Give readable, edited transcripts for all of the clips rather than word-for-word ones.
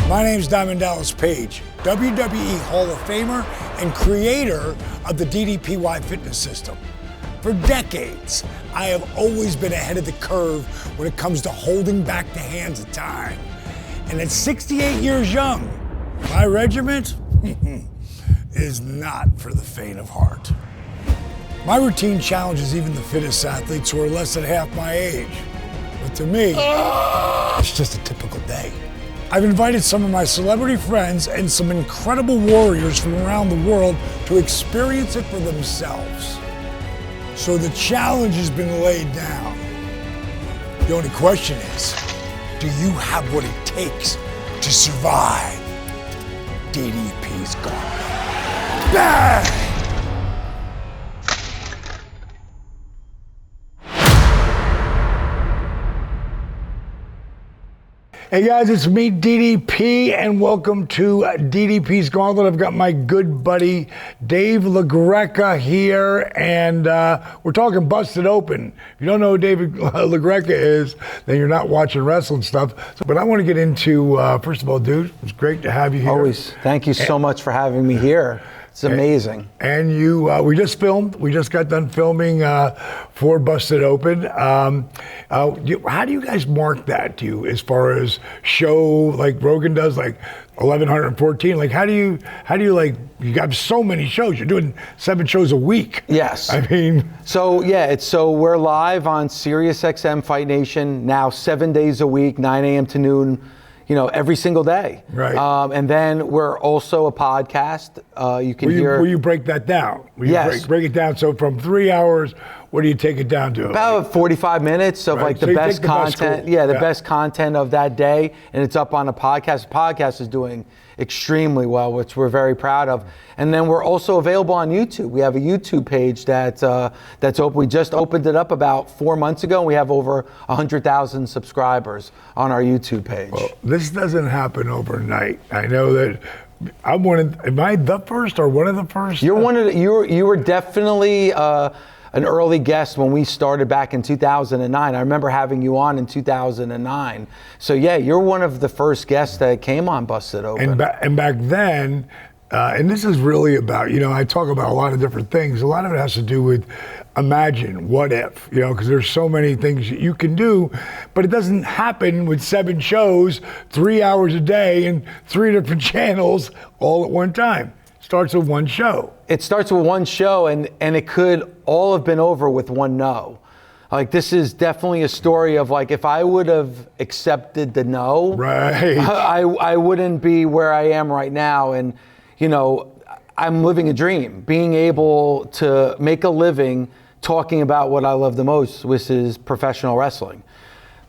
My name's Diamond Dallas Page, WWE Hall of Famer and creator of the DDPY fitness system. For decades, I have always been ahead of the curve when it comes to holding back the hands of time. And at 68 years young, my regiment is not for the faint of heart. My routine challenges even the fittest athletes who are less than half my age. But to me, it's just a typical day. I've invited some of my celebrity friends and some incredible warriors from around the world to experience it for themselves. So the challenge has been laid down. The only question is, do you have what it takes to survive DDP's Gauntlet? Bang! Hey guys, it's me, DDP, and welcome to DDP's Gauntlet. I've got my good buddy, Dave LaGreca here, and we're talking Busted Open. If you don't know who Dave LaGreca is, then you're not watching wrestling stuff. But I want to get into, first of all, dude, it's great to have you here. Always. Thank you so much for having me here. It's amazing. And you, we just got done filming for Busted Open. How do you guys mark that, as far as show, like Rogan does, like 1114? Like, how do you you got so many shows, you're doing 7 shows a week. Yes. I mean. So we're live on SiriusXM Fight Nation now 7 days a week, 9 a.m. to noon. Every single day. Right. And then we're also a podcast. You can hear. Will you break that down? Yes. Break it down. So from 3 hours, what do you take it down to? About 45 minutes of like the best content. The best content of that day. And it's up on a podcast. The podcast is doing extremely well, which we're very proud of. And then we're also available on YouTube. We have a YouTube page that's open. We just opened it up about 4 months ago. And we have over 100,000 subscribers on our YouTube page. Well, this doesn't happen overnight. I know that I'm am I the first or one of the first? You were definitely an early guest when we started back in 2009. I remember having you on in 2009. So yeah, you're one of the first guests that came on Busted Open. And back then, and this is really about, I talk about a lot of different things. A lot of it has to do with imagine, what if, because there's so many things that you can do, but it doesn't happen with 7 shows, 3 hours a day, and 3 different channels all at one time. Starts with one show. It starts with one show, and it could all have been over with one no. Like, this is definitely a story of, like, if I would have accepted the no, right, I wouldn't be where I am right now. And, I'm living a dream, being able to make a living talking about what I love the most, which is professional wrestling.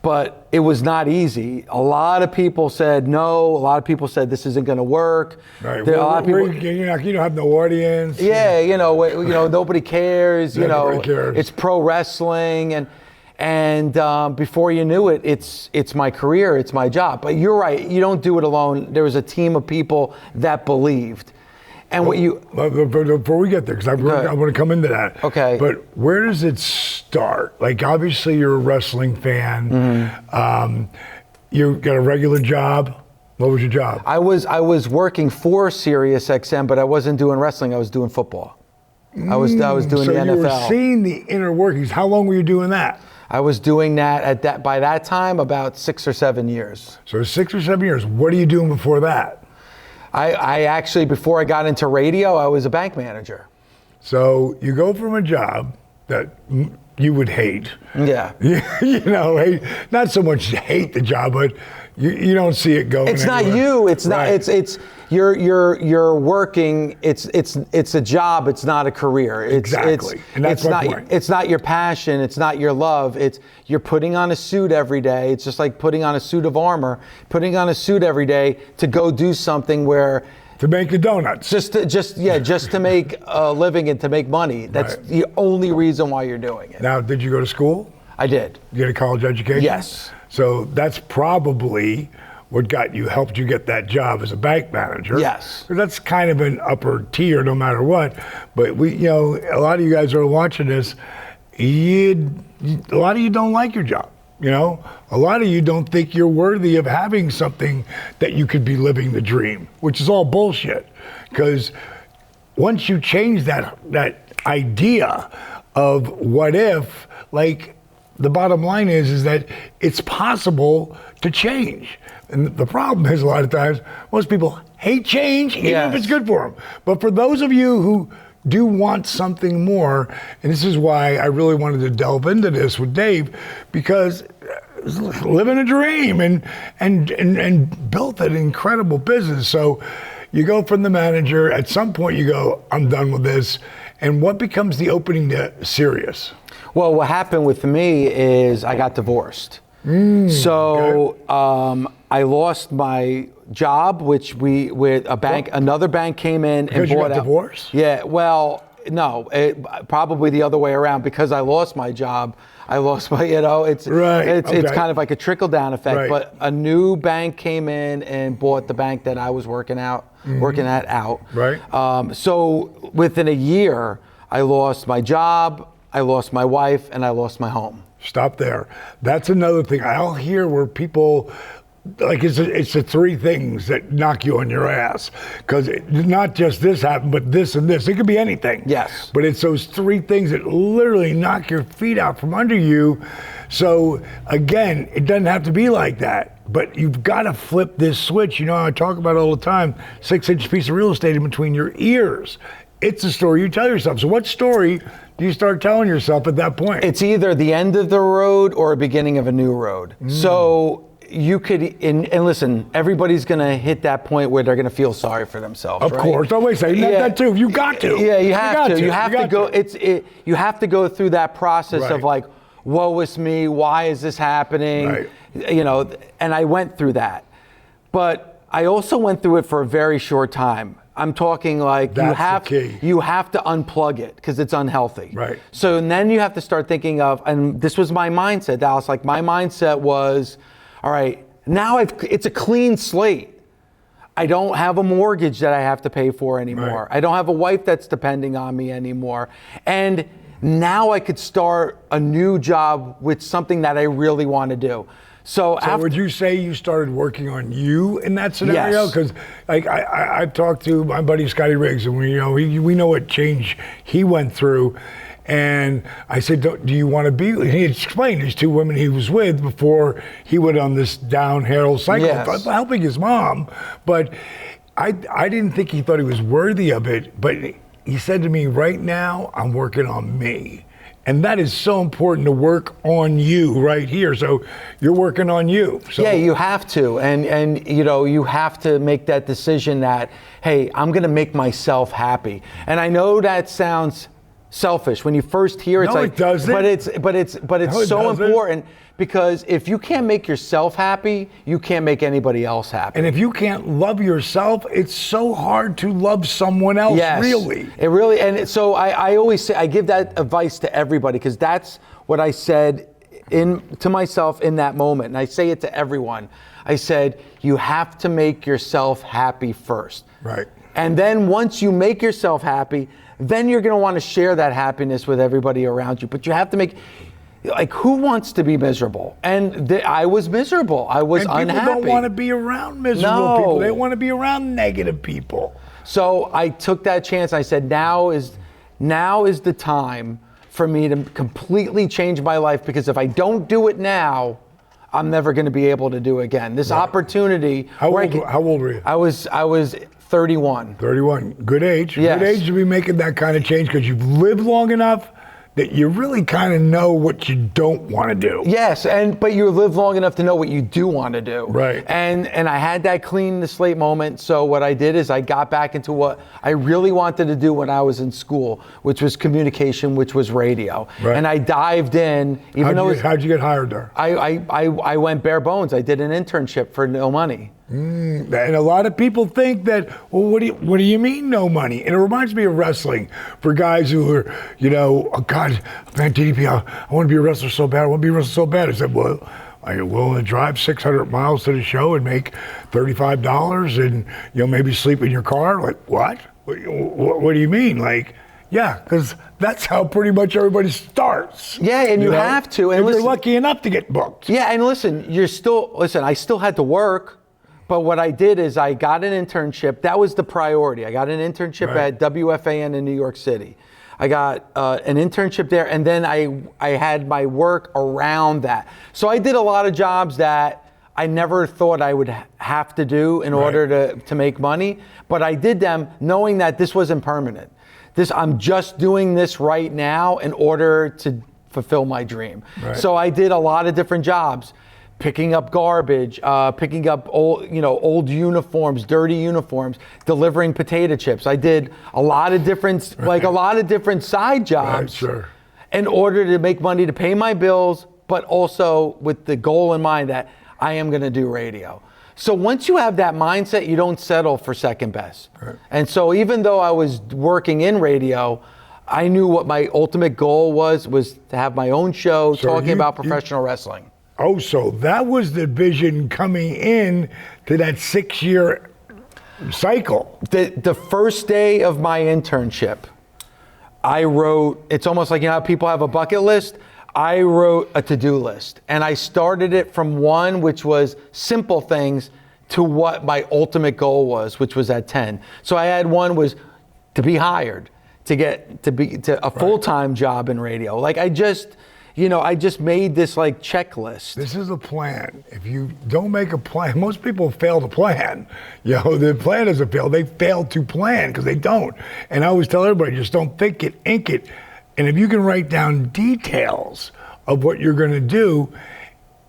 But it was not easy. A lot of people said no. A lot of people said this isn't going to work. Right. A lot of people, you don't have no audience. Yeah, nobody cares. Nobody cares. It's pro wrestling, and before you knew it, it's my career, it's my job. But you're right. You don't do it alone. There was a team of people that believed. And before we get there, because I want to come into that. Okay. But where does it start? Like, obviously you're a wrestling fan. Mm-hmm. You got a regular job. What was your job? I was working for SiriusXM, but I wasn't doing wrestling. I was doing football. I was doing the NFL. So you were seeing the inner workings. How long were you doing that? I was doing that by that time about 6 or 7 years. So 6 or 7 years. What are you doing before that? I actually, before I got into radio, I was a bank manager. So you go from a job that you would hate. Yeah. Not so much hate the job, but you don't see it going. It's anywhere. Not you. It's right. not. It's you're working. It's a job. It's not a career. Exactly. And that's my point. It's not your passion. It's not your love. You're putting on a suit every day. It's just like putting on a suit of armor. Putting on a suit every day to go do something where. To make the donuts. Just to make a living and to make monny. That's right. The only reason why you're doing it. Now, did you go to school? I did. You get a college education? Yes. So that's probably what helped you get that job as a bank manager. Yes. That's kind of an upper tier no matter what. But a lot of you guys are watching this, a lot of you don't like your job. You know, a lot of you don't think you're worthy of having something that you could be living the dream, which is all bullshit. Because once you change that idea of what if, like, the bottom line is that it's possible to change. And the problem is, a lot of times, most people hate change, even if it's good for them. But for those of you who do want something more, and this is why I really wanted to delve into this with Dave, because living a dream and built an incredible business. So you go from the manager, at some point you go, I'm done with this. And what becomes the opening to Sirius? Well, what happened with me is I got divorced. I lost my job, which another bank came in and bought out. Because you got divorced? Yeah, well, no, probably the other way around. Because I lost my job, I lost my, it's kind of like a trickle down effect. Right. But a new bank came in and bought the bank that I was working at out. Right. So within a year, I lost my job, I lost my wife, and I lost my home. Stop there. That's another thing I'll hear where people, like, it's the three things that knock you on your ass. Because not just this happened, but this and this. It could be anything. Yes. But it's those three things that literally knock your feet out from under you. So again, it doesn't have to be like that. But you've got to flip this switch. You know, I talk about it all the time, 6-inch piece of real estate in between your ears. It's a story you tell yourself. So what story do you start telling yourself at that point? It's either the end of the road or a beginning of a new road. So you could, and listen, everybody's going to hit that point where they're going to feel sorry for themselves. Of course, always say that too. You got to. Yeah, you have to. You have to go. You have to go through that process of like, woe is me. Why is this happening? Right. You know, and I went through that, but I also went through it for a very short time. I'm talking like you have to unplug it because it's unhealthy. Right. So then you have to start thinking of, and this was my mindset, Dallas. Like my mindset was, all right, now it's a clean slate. I don't have a mortgage that I have to pay for anymore. Right. I don't have a wife that's depending on me anymore. And now I could start a new job with something that I really want to do. So would you say you started working on you in that scenario? Because like I've talked to my buddy Scotty Riggs, and we know what change he went through. And I said, do you want to be? He had explained these two women he was with before he went on this downhill cycle, helping his mom. But I didn't think he thought he was worthy of it. But he said to me, right now, I'm working on me. And that is so important to work on you right here. So you're working on you. So. Yeah, you have to. And you know, you have to make that decision that, hey, I'm going to make myself happy. And I know that sounds selfish when you first hear it. No, it doesn't. But it's so important, because if you can't make yourself happy, you can't make anybody else happy. And if you can't love yourself, it's so hard to love someone else. Yes, really. It really. And so I always say, I give that advice to everybody, because that's what I said to myself in that moment. And I say it to everyone. I said, you have to make yourself happy first. Right. And then once you make yourself happy, then you're going to want to share that happiness with everybody around you. But you have to make, like, who wants to be miserable? And I was miserable. I was unhappy. People don't want to be around miserable people. They want to be around negative people. So I took that chance. I said, now is the time for me to completely change my life, because if I don't do it now, I'm never going to be able to do it again. This opportunity. How old were you? I was 31. 31, good age. Yes. Good age to be making that kind of change, because you've lived long enough that you really kind of know what you don't want to do. Yes, but you live long enough to know what you do want to do. Right. And I had that clean the slate moment. So what I did is I got back into what I really wanted to do when I was in school, which was communication, which was radio. Right. And I dived in. How'd you get hired there? I went bare bones. I did an internship for no money. And a lot of people think that, well, what do you mean no money? And it reminds me of wrestling, for guys who are, oh God, man, DDP, I want to be a wrestler so bad. I want to be a wrestler so bad. I said, well, are you willing to drive 600 miles to the show and make $35 and maybe sleep in your car? Like, what? What do you mean? Like, Yeah, because that's how pretty much everybody starts. Yeah, and you have to. And if you're lucky enough to get booked. Yeah, and listen, I still had to work, but what I did is I got an internship. That was the priority. I got an internship at WFAN in New York City. I got an internship there, and then I had my work around that. So I did a lot of jobs that I never thought I would have to do in order to make money, but I did them knowing that this wasn't permanent. I'm just doing this right now in order to fulfill my dream. Right. So I did a lot of different jobs, picking up garbage, picking up old uniforms, dirty uniforms, delivering potato chips. I did a lot of different side jobs in order to make money to pay my bills, but also with the goal in mind that I am going to do radio. So once you have that mindset, you don't settle for second best. Right. And so even though I was working in radio, I knew what my ultimate goal was to have my own show talking about professional wrestling. Oh, so that was the vision coming in to that 6-year cycle. The first day of my internship, I wrote, it's almost like, how people have a bucket list. I wrote a to-do list, and I started it from one, which was simple things, to what my ultimate goal was, which was at 10. So I had one was to be hired, to get to a full-time job in radio. Like I just made this like checklist. This is a plan. If you don't make a plan, most people fail to plan. The plan doesn't fail. They fail to plan because they don't. And I always tell everybody, just don't think it, ink it. And if you can write down details of what you're going to do,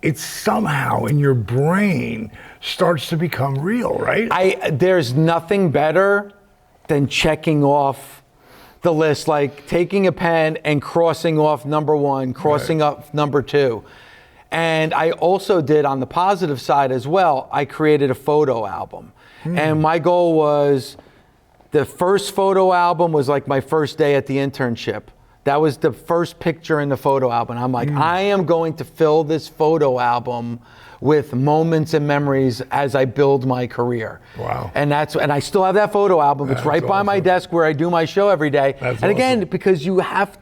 it somehow in your brain starts to become real, right? There's nothing better than checking off the list, like taking a pen and crossing off number 1, crossing up number 2. And I also did, on the positive side as well, I created a photo album. And my goal was, the first photo album was like my first day at the internship. That was the first picture in the photo album. I'm like, I am going to fill this photo album with moments and memories as I build my career. Wow. And I still have that photo album. It's right by my desk where I do my show every day. And again, because you have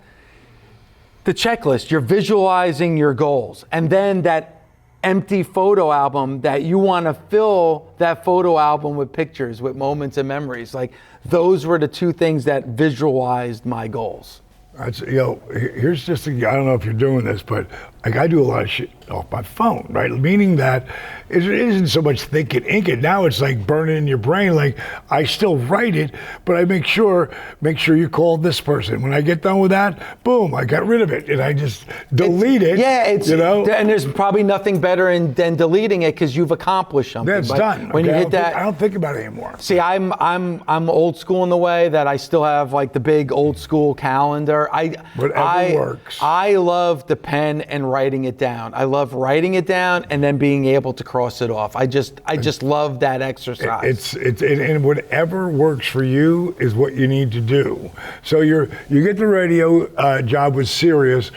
the checklist, you're visualizing your goals. And then that empty photo album, that you want to fill that photo album with pictures, with moments and memories. Like, those were the two things that visualized my goals. Here's just I don't know if you're doing this, but like I do a lot of shit off my phone, right? Meaning that it isn't so much think it, ink it. Now it's like burning in your brain. Like I still write it, but I make sure you call this person. When I get done with that, boom, I got rid of it and I just delete it. Yeah, and there's probably nothing better than deleting it because you've accomplished something. That's done. When you hit that, I don't think about it anymore. See, I'm old school in the way that I still have like the big old school calendar. Whatever works. I love the pen and writing it down. I love writing it down and then being able to cross it off. I just love that exercise. And whatever works for you is what you need to do. So you get the radio job with Sirius,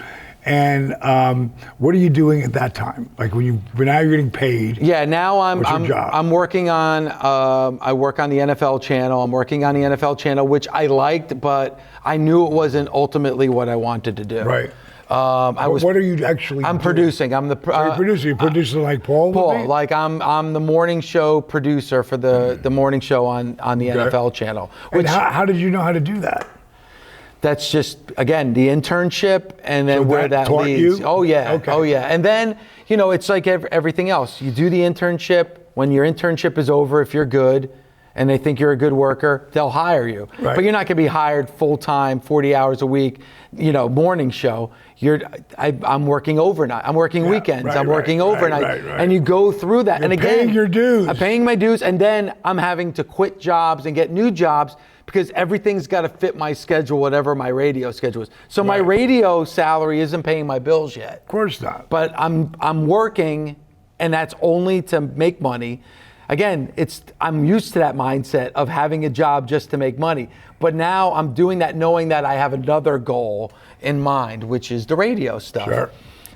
and what are you doing at that time? Like now you're getting paid. Yeah, now what's your job? I'm working on I work on the NFL channel. I'm working on the NFL channel, which I liked, but I knew it wasn't ultimately what I wanted to do. Right. What are you actually I'm doing? Producing. I'm the you're producing. You're producing like Paul? Paul, like I'm the morning show producer for the morning show on the NFL channel. And how did you know how to do that? That's just, again, the internship and then where that leads. You? Oh yeah. Okay. Oh yeah. And then, it's like everything else. You do the internship. When your internship is over, if you're good and they think you're a good worker, they'll hire you. Right. But you're not going to be hired full-time, 40 hours a week, morning show. I'm working overnight. I'm working weekends. I'm working overnight. Right. And you go through that. You're and again, paying your dues. I'm paying my dues. And then I'm having to quit jobs and get new jobs because everything's got to fit my schedule, whatever my radio schedule is. So my radio salary isn't paying my bills yet. Of course not. But I'm working, and that's only to make money. Again, I'm used to that mindset of having a job just to make money. But now I'm doing that knowing that I have another goal in mind, which is the radio stuff. Sure.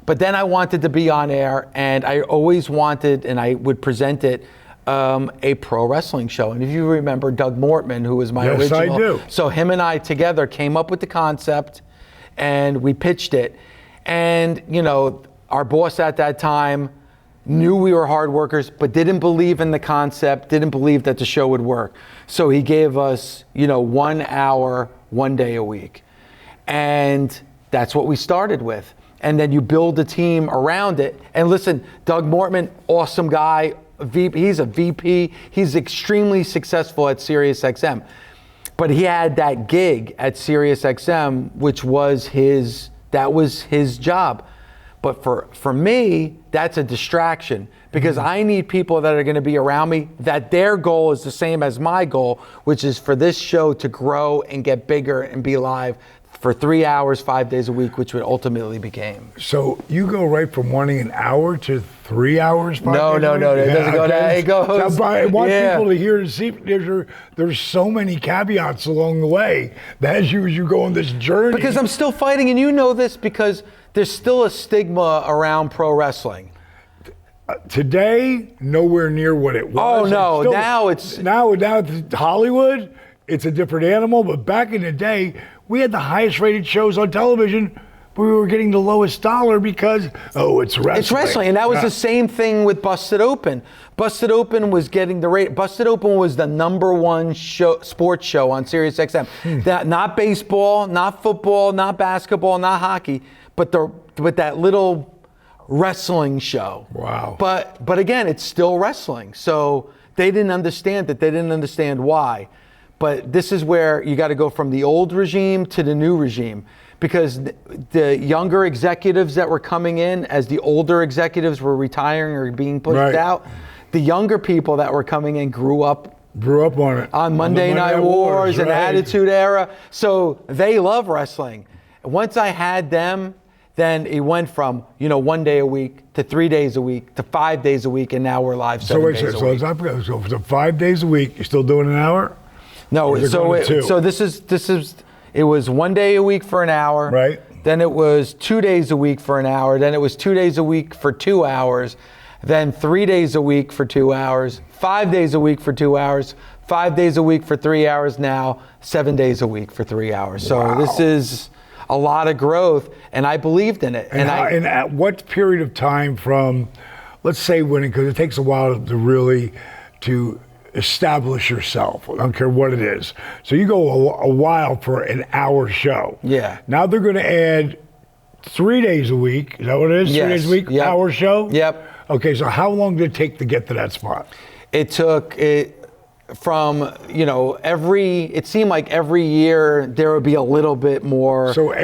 But then I wanted to be on air, and I always wanted, and I would present it a pro wrestling show. And if you remember Doug Mortman, who was my original. Yes, I do. So him and I together came up with the concept and we pitched it. And, you know, our boss at that time knew we were hard workers, but didn't believe in the concept, didn't believe that the show would work. So he gave us, you know, 1 hour, 1 day a week. And that's what we started with. And then you build a team around it. And listen, Doug Mortman, awesome guy. He's a VP. He's extremely successful at SiriusXM. But he had that gig at SiriusXM, which was his job. But for me, that's a distraction because I need people that are going to be around me that their goal is the same as my goal, which is for this show to grow and get bigger and be live for 3 hours, 5 days a week, which would ultimately became. So you go right from wanting an hour to 3 hours? No, it doesn't go that. It goes. I want people to hear and see. There's so many caveats along the way that as you go on this journey. Because I'm still fighting, and you know this because there's still a stigma around pro wrestling. Today, nowhere near what it was. Oh no, now it's Hollywood. It's a different animal. But back in the day, we had the highest rated shows on television, but we were getting the lowest dollar because it's wrestling. It's wrestling, and that was the same thing with Busted Open. Busted Open was getting the rate. Busted Open was the #1 sports show on SiriusXM. That not baseball, not football, not basketball, not hockey, but with that little wrestling show. Wow. But again, it's still wrestling. So they didn't understand that. They didn't understand why. But this is where you got to go from the old regime to the new regime, because the younger executives that were coming in as the older executives were retiring or being pushed out, the younger people that were coming in grew up on it. On Monday Night Wars and Attitude Era. So they love wrestling. Once I had them, then it went from, 1 day a week to 3 days a week to 5 days a week, and now we're live 7 days a week. So for 5 days a week, you're still doing an hour? No, it was 1 day a week for an hour. Right. Then it was 2 days a week for an hour. Then it was 2 days a week for 2 hours. Then 3 days a week for 2 hours. 5 days a week for 2 hours. 5 days a week for 3 hours. Now 7 days a week for 3 hours. So this is a lot of growth, and I believed in it. And at what period of time from, let's say because it takes a while to establish yourself. I don't care what it is. So you go a while for an hour show. Yeah. Now they're going to add 3 days a week. Is that what it is? Yes. 3 days a week, hour show? Yep. Okay, so how long did it take to get to that spot? It took from, it seemed like every year there would be a little bit more added to it. So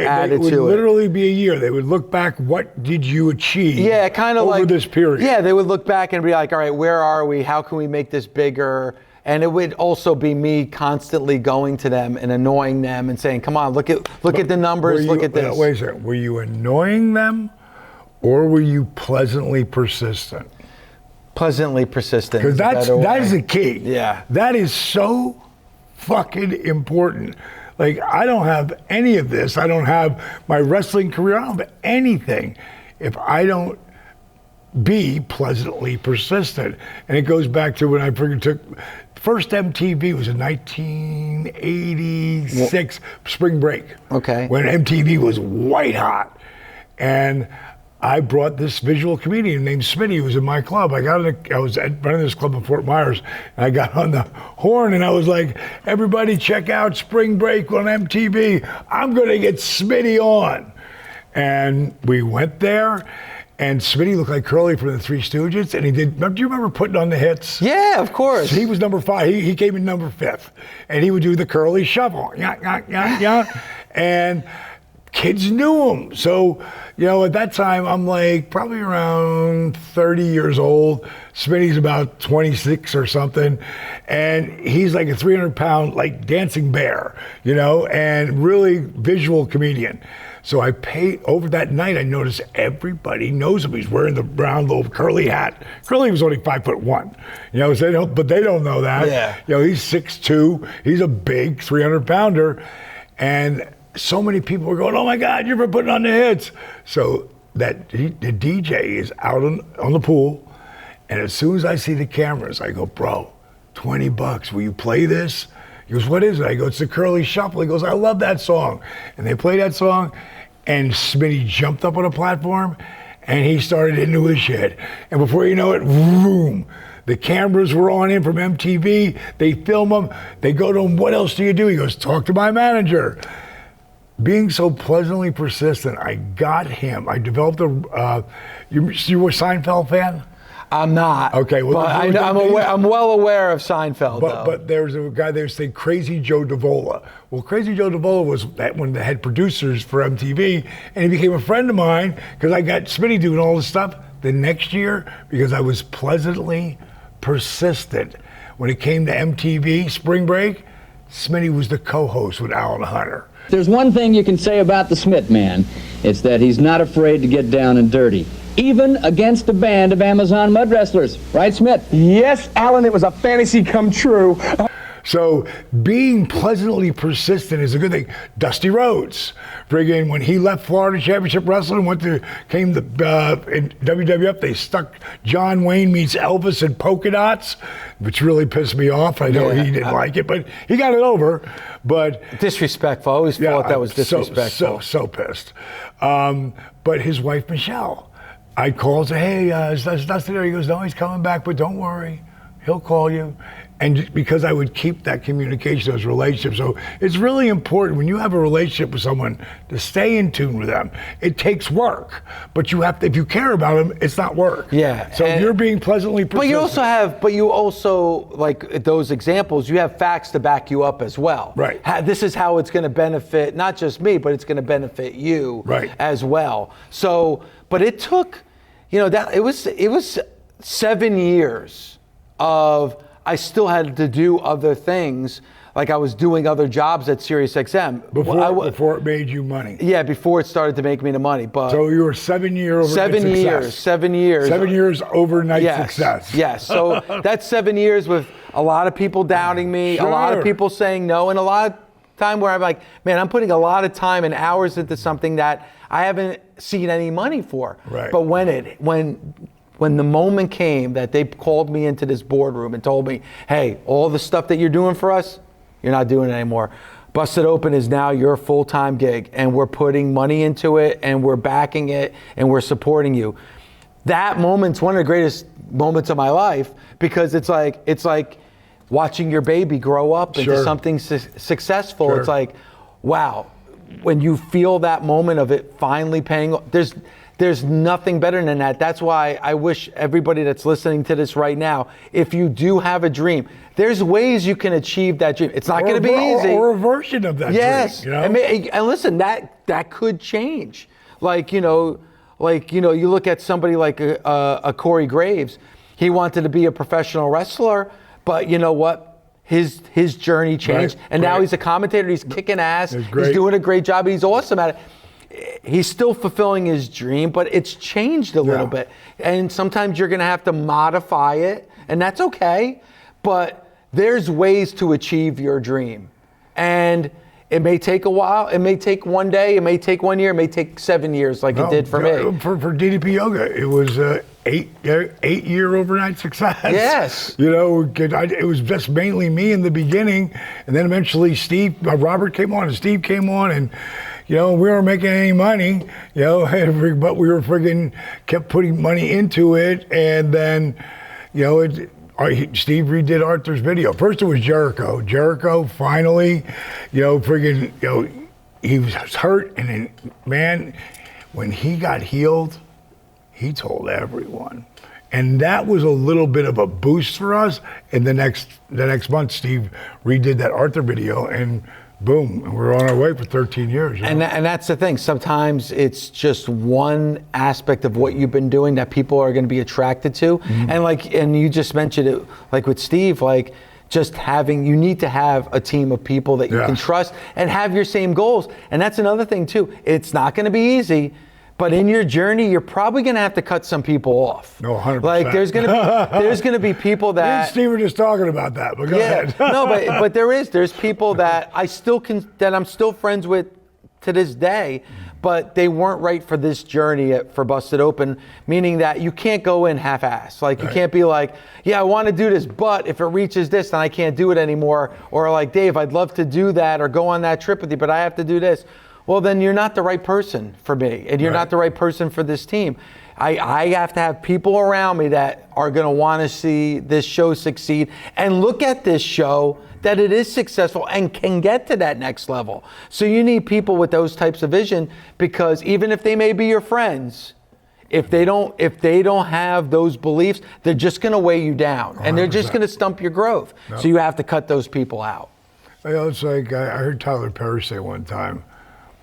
it would literally be a year. They would look back, what did you achieve over this period? Yeah, they would look back and be like, all right, where are we? How can we make this bigger? And it would also be me constantly going to them and annoying them and saying, come on, look at the numbers, look at this. Wait a second, were you annoying them or were you pleasantly persistent? Pleasantly persistent. Because that is the key. Yeah. That is so fucking important. Like, I don't have any of this. I don't have my wrestling career. I don't have anything if I don't be pleasantly persistent. And it goes back to when I took first MTV was in 1986, spring break. Okay. When MTV was white hot. And I brought this visual comedian named Smitty, who was in my club. I was running this club in Fort Myers, and I got on the horn, and I was like, everybody check out Spring Break on MTV. I'm going to get Smitty on. And we went there, and Smitty looked like Curly from the Three Stooges, and do you remember Putting on the Hits? Yeah, of course. So he was number 5. He came in number 5th, and he would do the Curly Shuffle. And kids knew him. So, at that time, I'm like probably around 30 years old. Smitty's about 26 or something. And he's like a 300-pound, like dancing bear, and really visual comedian. So I over that night, I noticed everybody knows him. He's wearing the brown little curly hat. Curly was only 5'1", so but they don't know that. Yeah. He's 6'2". He's a big 300-pounder. And so many people were going, oh my God, you're Putting on the Hits. So the DJ is out on the pool, And as soon as I see the cameras, I go, bro, $20, will you play this? He goes, what is it? I go, it's the Curly Shuffle. He goes, I love that song. And they played that song, and Smitty jumped up on a platform, and he started into his shit. And before you know it, boom, the cameras were on him from MTV. They film him. They go to him, what else do you do? He goes, talk to my manager. Being so pleasantly persistent, I got him. I developed a, you were a Seinfeld fan? I'm not. Okay, well, but I'm well aware of Seinfeld. But there's a guy there saying Crazy Joe Davola. Well, Crazy Joe Davola was one of the head producers for MTV, and he became a friend of mine because I got Smitty doing all this stuff the next year because I was pleasantly persistent. When it came to MTV Spring Break, Smitty was the co-host with Alan Hunter. There's one thing you can say about the Smith man. It's that he's not afraid to get down and dirty, even against a band of Amazon mud wrestlers. Right, Smith? Yes, Alan, it was a fantasy come true. So being pleasantly persistent is a good thing. Dusty Rhodes, friggin' when he left Florida Championship Wrestling, came to in WWF, they stuck John Wayne meets Elvis in polka dots, which really pissed me off. I know he didn't like it, but he got it over. But disrespectful. I always thought that was disrespectful. So pissed. But his wife Michelle, I called, say, hey, is Dusty there? He goes, no, he's coming back, but don't worry, he'll call you. And because I would keep that communication, those relationships. So it's really important when you have a relationship with someone to stay in tune with them. It takes work, but you have to, if you care about them, it's not work. Yeah. So you're being pleasantly persistent. But you also, like those examples, you have facts to back you up as well. Right. This is how it's going to benefit, not just me, but it's going to benefit you as well. So, but it took, it was 7 years of, I still had to do other things, like I was doing other jobs at SiriusXM. Before it made you money. Yeah, before it started to make me the money. But so you were 7 year overnight success. 7 years. 7 years overnight success. Yes, so that's 7 years with a lot of people doubting me, a lot of people saying no, and a lot of time where I'm like, man, I'm putting a lot of time and hours into something that I haven't seen any money for. Right. But when the moment came that they called me into this boardroom and told me, hey, all the stuff that you're doing for us, you're not doing it anymore. Busted Open is now your full-time gig, and we're putting money into it, and we're backing it, and we're supporting you. That moment's one of the greatest moments of my life because it's like watching your baby grow up into something successful. Sure. It's like, wow, when you feel that moment of it finally paying off, there's nothing better than that. That's why I wish everybody that's listening to this right now, if you do have a dream, there's ways you can achieve that dream. It's not going to be easy. Or a version of that dream. Yes. And listen, that could change. You look at somebody like a Corey Graves. He wanted to be a professional wrestler, but you know what? His journey changed, and now he's a commentator. He's kicking ass. He's doing a great job. He's awesome at it. He's still fulfilling his dream, but it's changed a little bit. And sometimes you're going to have to modify it, and that's okay. But there's ways to achieve your dream. And it may take a while. It may take one day. It may take 1 year. It may take 7 years like it did for me. For DDP Yoga, it was 8 year overnight success. Yes. It was just mainly me in the beginning. And then eventually Robert came on and Steve came on, and we weren't making any money, but we were kept putting money into it. And then, Steve redid Arthur's video. First it was Jericho. Jericho finally, he was hurt. And then, man, when he got healed, he told everyone. And that was a little bit of a boost for us. And the next month, Steve redid that Arthur video, and boom, and we're on our way for 13 years. And that's the thing. Sometimes it's just one aspect of what you've been doing that people are going to be attracted to. Mm-hmm. And you just mentioned it, like with Steve, you need to have a team of people that you can trust and have your same goals. And that's another thing too. It's not going to be easy. But in your journey, you're probably going to have to cut some people off. No, 100%. There's going to be people that. Me and Steve were just talking about that, but go ahead. No, but there's people that I'm still friends with to this day, but they weren't right for this journey for Busted Open, meaning that you can't go in half-assed. Like, you can't be like, yeah, I want to do this, but if it reaches this, then I can't do it anymore. Or like, Dave, I'd love to do that or go on that trip with you, but I have to do this. Well, then you're not the right person for me, and you're not the right person for this team. I have to have people around me that are going to want to see this show succeed and look at this show that it is successful and can get to that next level. So you need people with those types of vision, because even if they may be your friends, if they don't have those beliefs, they're just going to weigh you down, and they're just going to stump your growth. Yep. So you have to cut those people out. It's like I heard Tyler Perry say one time,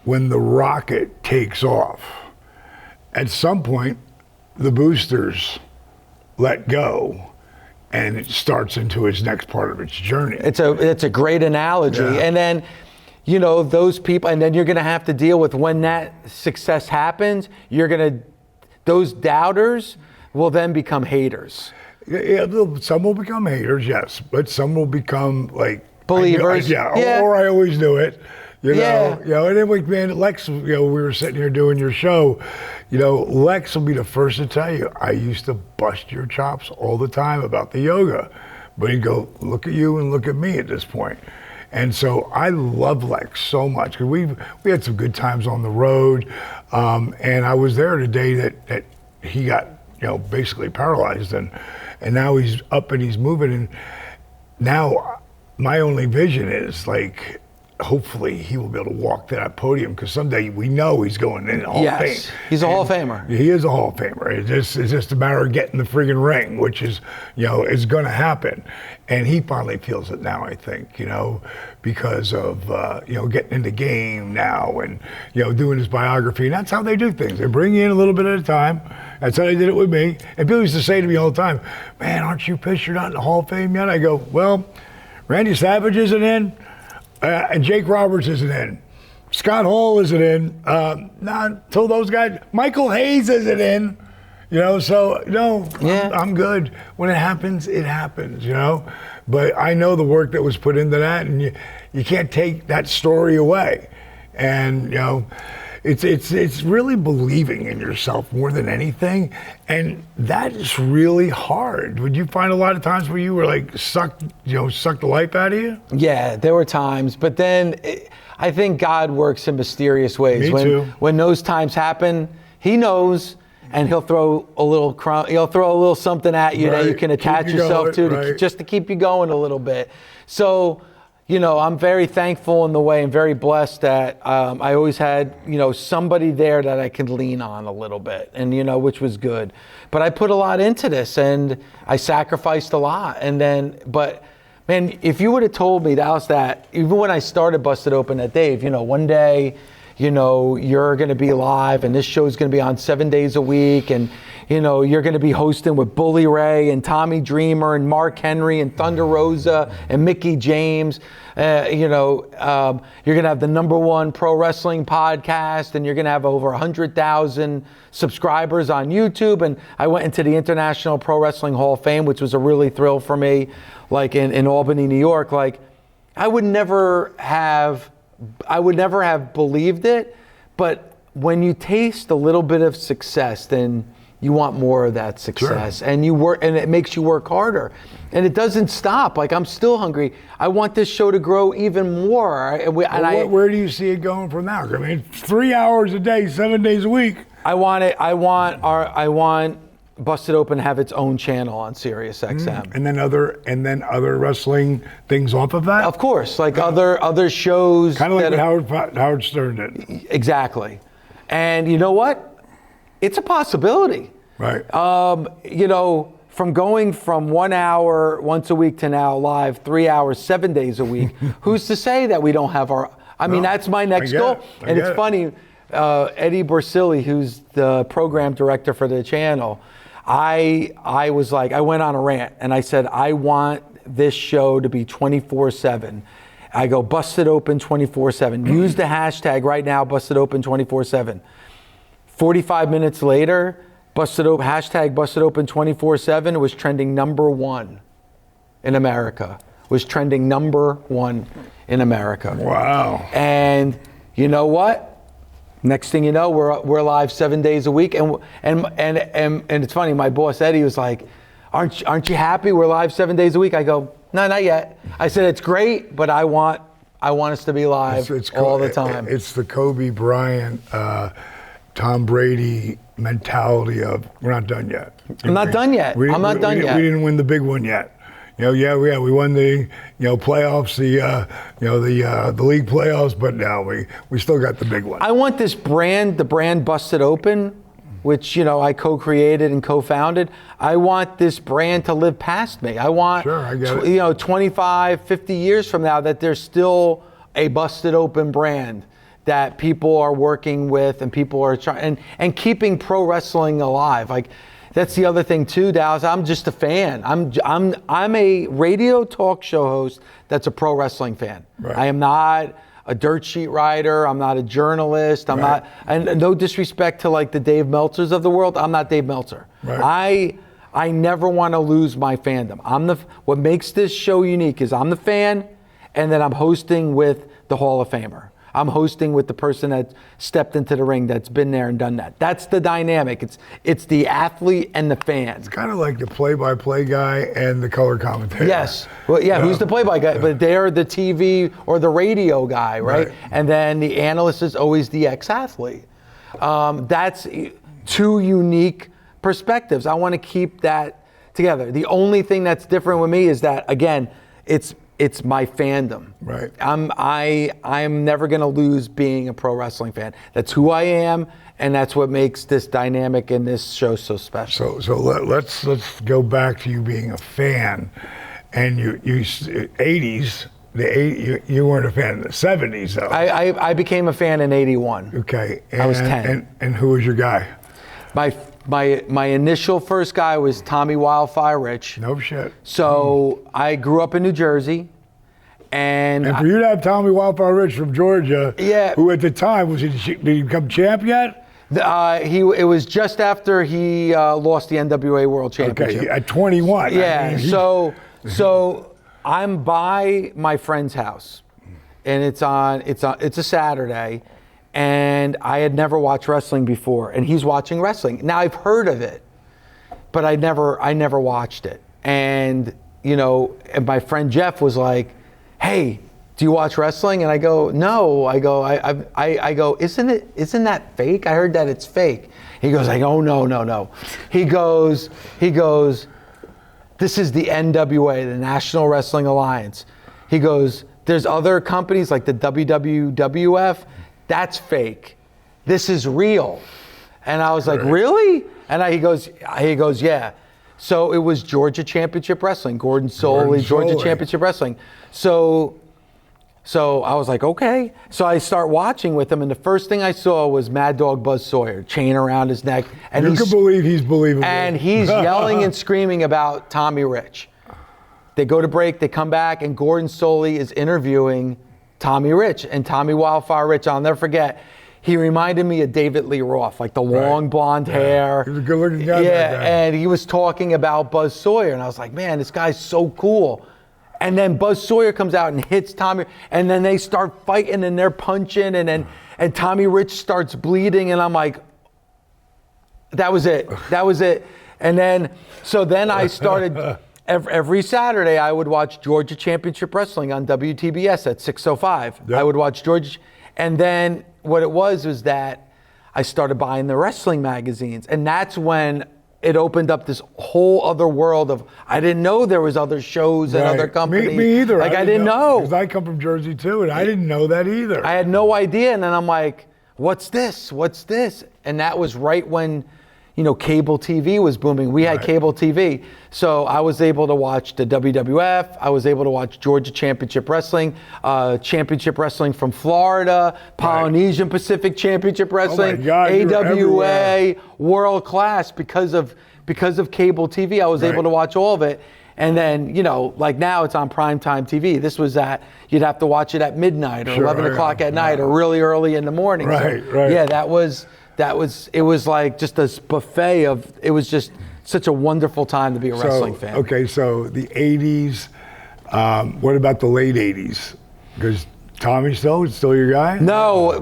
when the rocket takes off, at some point the boosters let go, and it starts into its next part of its journey. It's a great analogy. Yeah. And then, those people, and then you're going to have to deal with when that success happens, those doubters will then become haters. Yeah, some will become haters, yes, but some will become like believers. Or I always knew it. And then man, Lex, we were sitting here doing your show, Lex will be the first to tell you, I used to bust your chops all the time about the yoga. But he'd go, look at you and look at me at this point. And so I love Lex so much, because we had some good times on the road. And I was there the day that he got, basically paralyzed, and now he's up and he's moving. And now my only vision is like, hopefully he will be able to walk to that podium, because someday we know he's going in the Hall of Fame. He's a Hall of Famer. He is a Hall of Famer. It's just a matter of getting the friggin' ring, which is, is going to happen. And he finally feels it now, I think, because of, getting in the game now and, doing his biography. And that's how they do things. They bring you in a little bit at a time. That's how they did it with me. And people used to say to me all the time, man, aren't you pissed you're not in the Hall of Fame yet? I go, well, Randy Savage isn't in. And Jake Roberts isn't in. Scott Hall isn't in. Not until those guys. Michael Hayes isn't in. So no, I'm good. When it happens, it happens. But I know the work that was put into that, and you can't take that story away. And it's really believing in yourself more than anything, and that is really hard. Would you find a lot of times where you were like sucked the life out of you? Yeah, there were times, but then I think God works in mysterious ways. Me too. When those times happen, He knows, and He'll throw a little something at you that you can attach yourself to just to keep you going a little bit. So, I'm very thankful in the way and very blessed that I always had, somebody there that I could lean on a little bit, and, which was good. But I put a lot into this, and I sacrificed a lot. But man, if you would have told me, Dallas, that even when I started Busted Open at Dave, one day, you're going to be live, and this show's going to be on 7 days a week, and, you're going to be hosting with Bully Ray and Tommy Dreamer and Mark Henry and Thunder Rosa and Mickey James. You're going to have the #1 pro wrestling podcast, and you're going to have over 100,000 subscribers on YouTube. And I went into the International Pro Wrestling Hall of Fame, which was a really thrill for me, like in Albany, New York. Like, I would never have believed it, but when you taste a little bit of success, then you want more of that success. Sure. And you work, and it makes you work harder. And it doesn't stop. Like, I'm still hungry. I want this show to grow even more. Where do you see it going from now? I mean, 3 hours a day, 7 days a week. I want Busted Open to have its own channel on SiriusXM. And then other wrestling things off of that? Of course, like other shows. Kind of like what Howard Stern did. Exactly. And you know what? It's a possibility. Right. From going from 1 hour once a week to now live 3 hours, 7 days a week, who's to say that we don't have that's my next goal. And it's funny, Eddie Borsili, who's the program director for the channel, I was like, I went on a rant and I said, I want this show to be 24/7. I go, Busted Open 24/7. Use the hashtag right now, Busted Open 24/7. 45 minutes later, hashtag Busted Open 24/7 was trending #1 in America. Was trending #1 in America. Wow. And you know what? Next thing you know, we're live 7 days a week, and it's funny. My boss Eddie was like, "Aren't you happy? We're live 7 days a week." I go, "No, not yet." I said, "It's great, but I want us to be live all the time." It's the Kobe Bryant, Tom Brady mentality of we're not done yet. I'm not done yet. I'm not done yet. We didn't win the big one yet. We won the playoffs, the league playoffs, but now we still got the big one. I want this brand, the brand Busted Open, which I co-created and co-founded. I want this brand to live past me. I want, sure, I get it. 25, 50 years from now that there's still a Busted Open brand that people are working with and people are trying and keeping pro wrestling alive. Like, that's the other thing too, Dallas. I'm just a fan. I'm a radio talk show host that's a pro wrestling fan. Right. I am not a dirt sheet writer. I'm not a journalist. I'm not. And no disrespect to like the Dave Meltzers of the world. I'm not Dave Meltzer. Right. I never want to lose my fandom. What makes this show unique is I'm the fan, and then I'm hosting with the Hall of Famer. I'm hosting with the person that stepped into the ring, that's been there and done that. That's the dynamic. It's the athlete and the fan. It's kind of like the play-by-play guy and the color commentator. Yes. Well, yeah. Who's the play-by guy? But they're the TV or the radio guy, right? And then the analyst is always the ex-athlete. That's two unique perspectives. I want to keep that together. The only thing that's different with me is that, again, it's my fandom. Right. I'm never going to lose being a pro wrestling fan. That's who I am, and that's what makes this dynamic and this show so special. So let's go back to you being a fan, and you 80s. You weren't a fan in the 70s though. I became a fan in 81. Okay. I was 10. And who was your guy? My initial first guy was Tommy Wildfire Rich. No shit. So I grew up in New Jersey, and for you to have Tommy Wildfire Rich from Georgia, yeah, who at the time did he become champ yet? It was just after he lost the NWA World Championship. Okay, at 21. Yeah. So I'm by my friend's house, and it's a Saturday. And I had never watched wrestling before, and he's watching wrestling. Now I've heard of it, but I never watched it. And and my friend Jeff was like, "Hey, do you watch wrestling?" And I go, "No." I go, "Isn't that fake? I heard that it's fake." He goes, "Oh no." He goes, "This is the NWA, the National Wrestling Alliance." He goes, "There's other companies like the WWF. That's fake. This is real." And I was like, "Really?" And he goes, "Yeah." So it was Georgia Championship Wrestling, Gordon Soley, Georgia Championship Wrestling. So I was like, okay. So I start watching with him, and the first thing I saw was Mad Dog Buzz Sawyer, chain around his neck. And you can believe he's believable. And he's yelling and screaming about Tommy Rich. They go to break, they come back, and Gordon Soley is interviewing Tommy Rich, and Tommy Wildfire Rich, I'll never forget, he reminded me of David Lee Roth, like the long blonde hair. He was a good looking guy. Yeah, and he was talking about Buzz Sawyer, and I was like, man, this guy's so cool. And then Buzz Sawyer comes out and hits Tommy, and then they start fighting and they're punching, and Tommy Rich starts bleeding, and I'm like, that was it. And then I started. Every Saturday, I would watch Georgia Championship Wrestling on WTBS at 6:05. Yep. I would watch Georgia, and then what it was that I started buying the wrestling magazines, and that's when it opened up this whole other world of, I didn't know there was other shows and other companies. Me either. Like I didn't know. Because I come from Jersey too, and I didn't know that either. I had no idea, and then I'm like, what's this? And that was right when cable TV was booming. We had cable TV. So I was able to watch the WWF. I was able to watch Georgia Championship Wrestling from Florida, Polynesian Pacific Championship Wrestling, oh my God, AWA, world class because of cable TV. I was able to watch all of it. And then, like now it's on primetime TV. This was you'd have to watch it at midnight or 11 o'clock at night or really early in the morning. Right. Yeah, it was like just this buffet of, it was just such a wonderful time to be a wrestling fan. Okay, so the 80s, what about the late 80s? Because Tommy still your guy? No,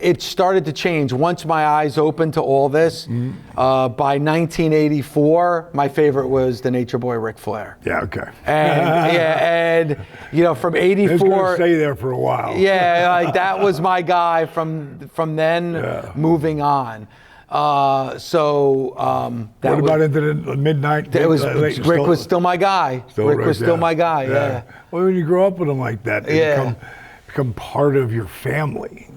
it started to change once my eyes opened to all this. By 1984, my favorite was the Nature Boy Ric Flair. Yeah, okay. And from '84, it's gonna stay there for a while. Yeah, like that was my guy from then moving on. What about into the midnight? Rick was still my guy. Rick was still my guy. Yeah. Well, when you grow up with them like that, they become part of your family.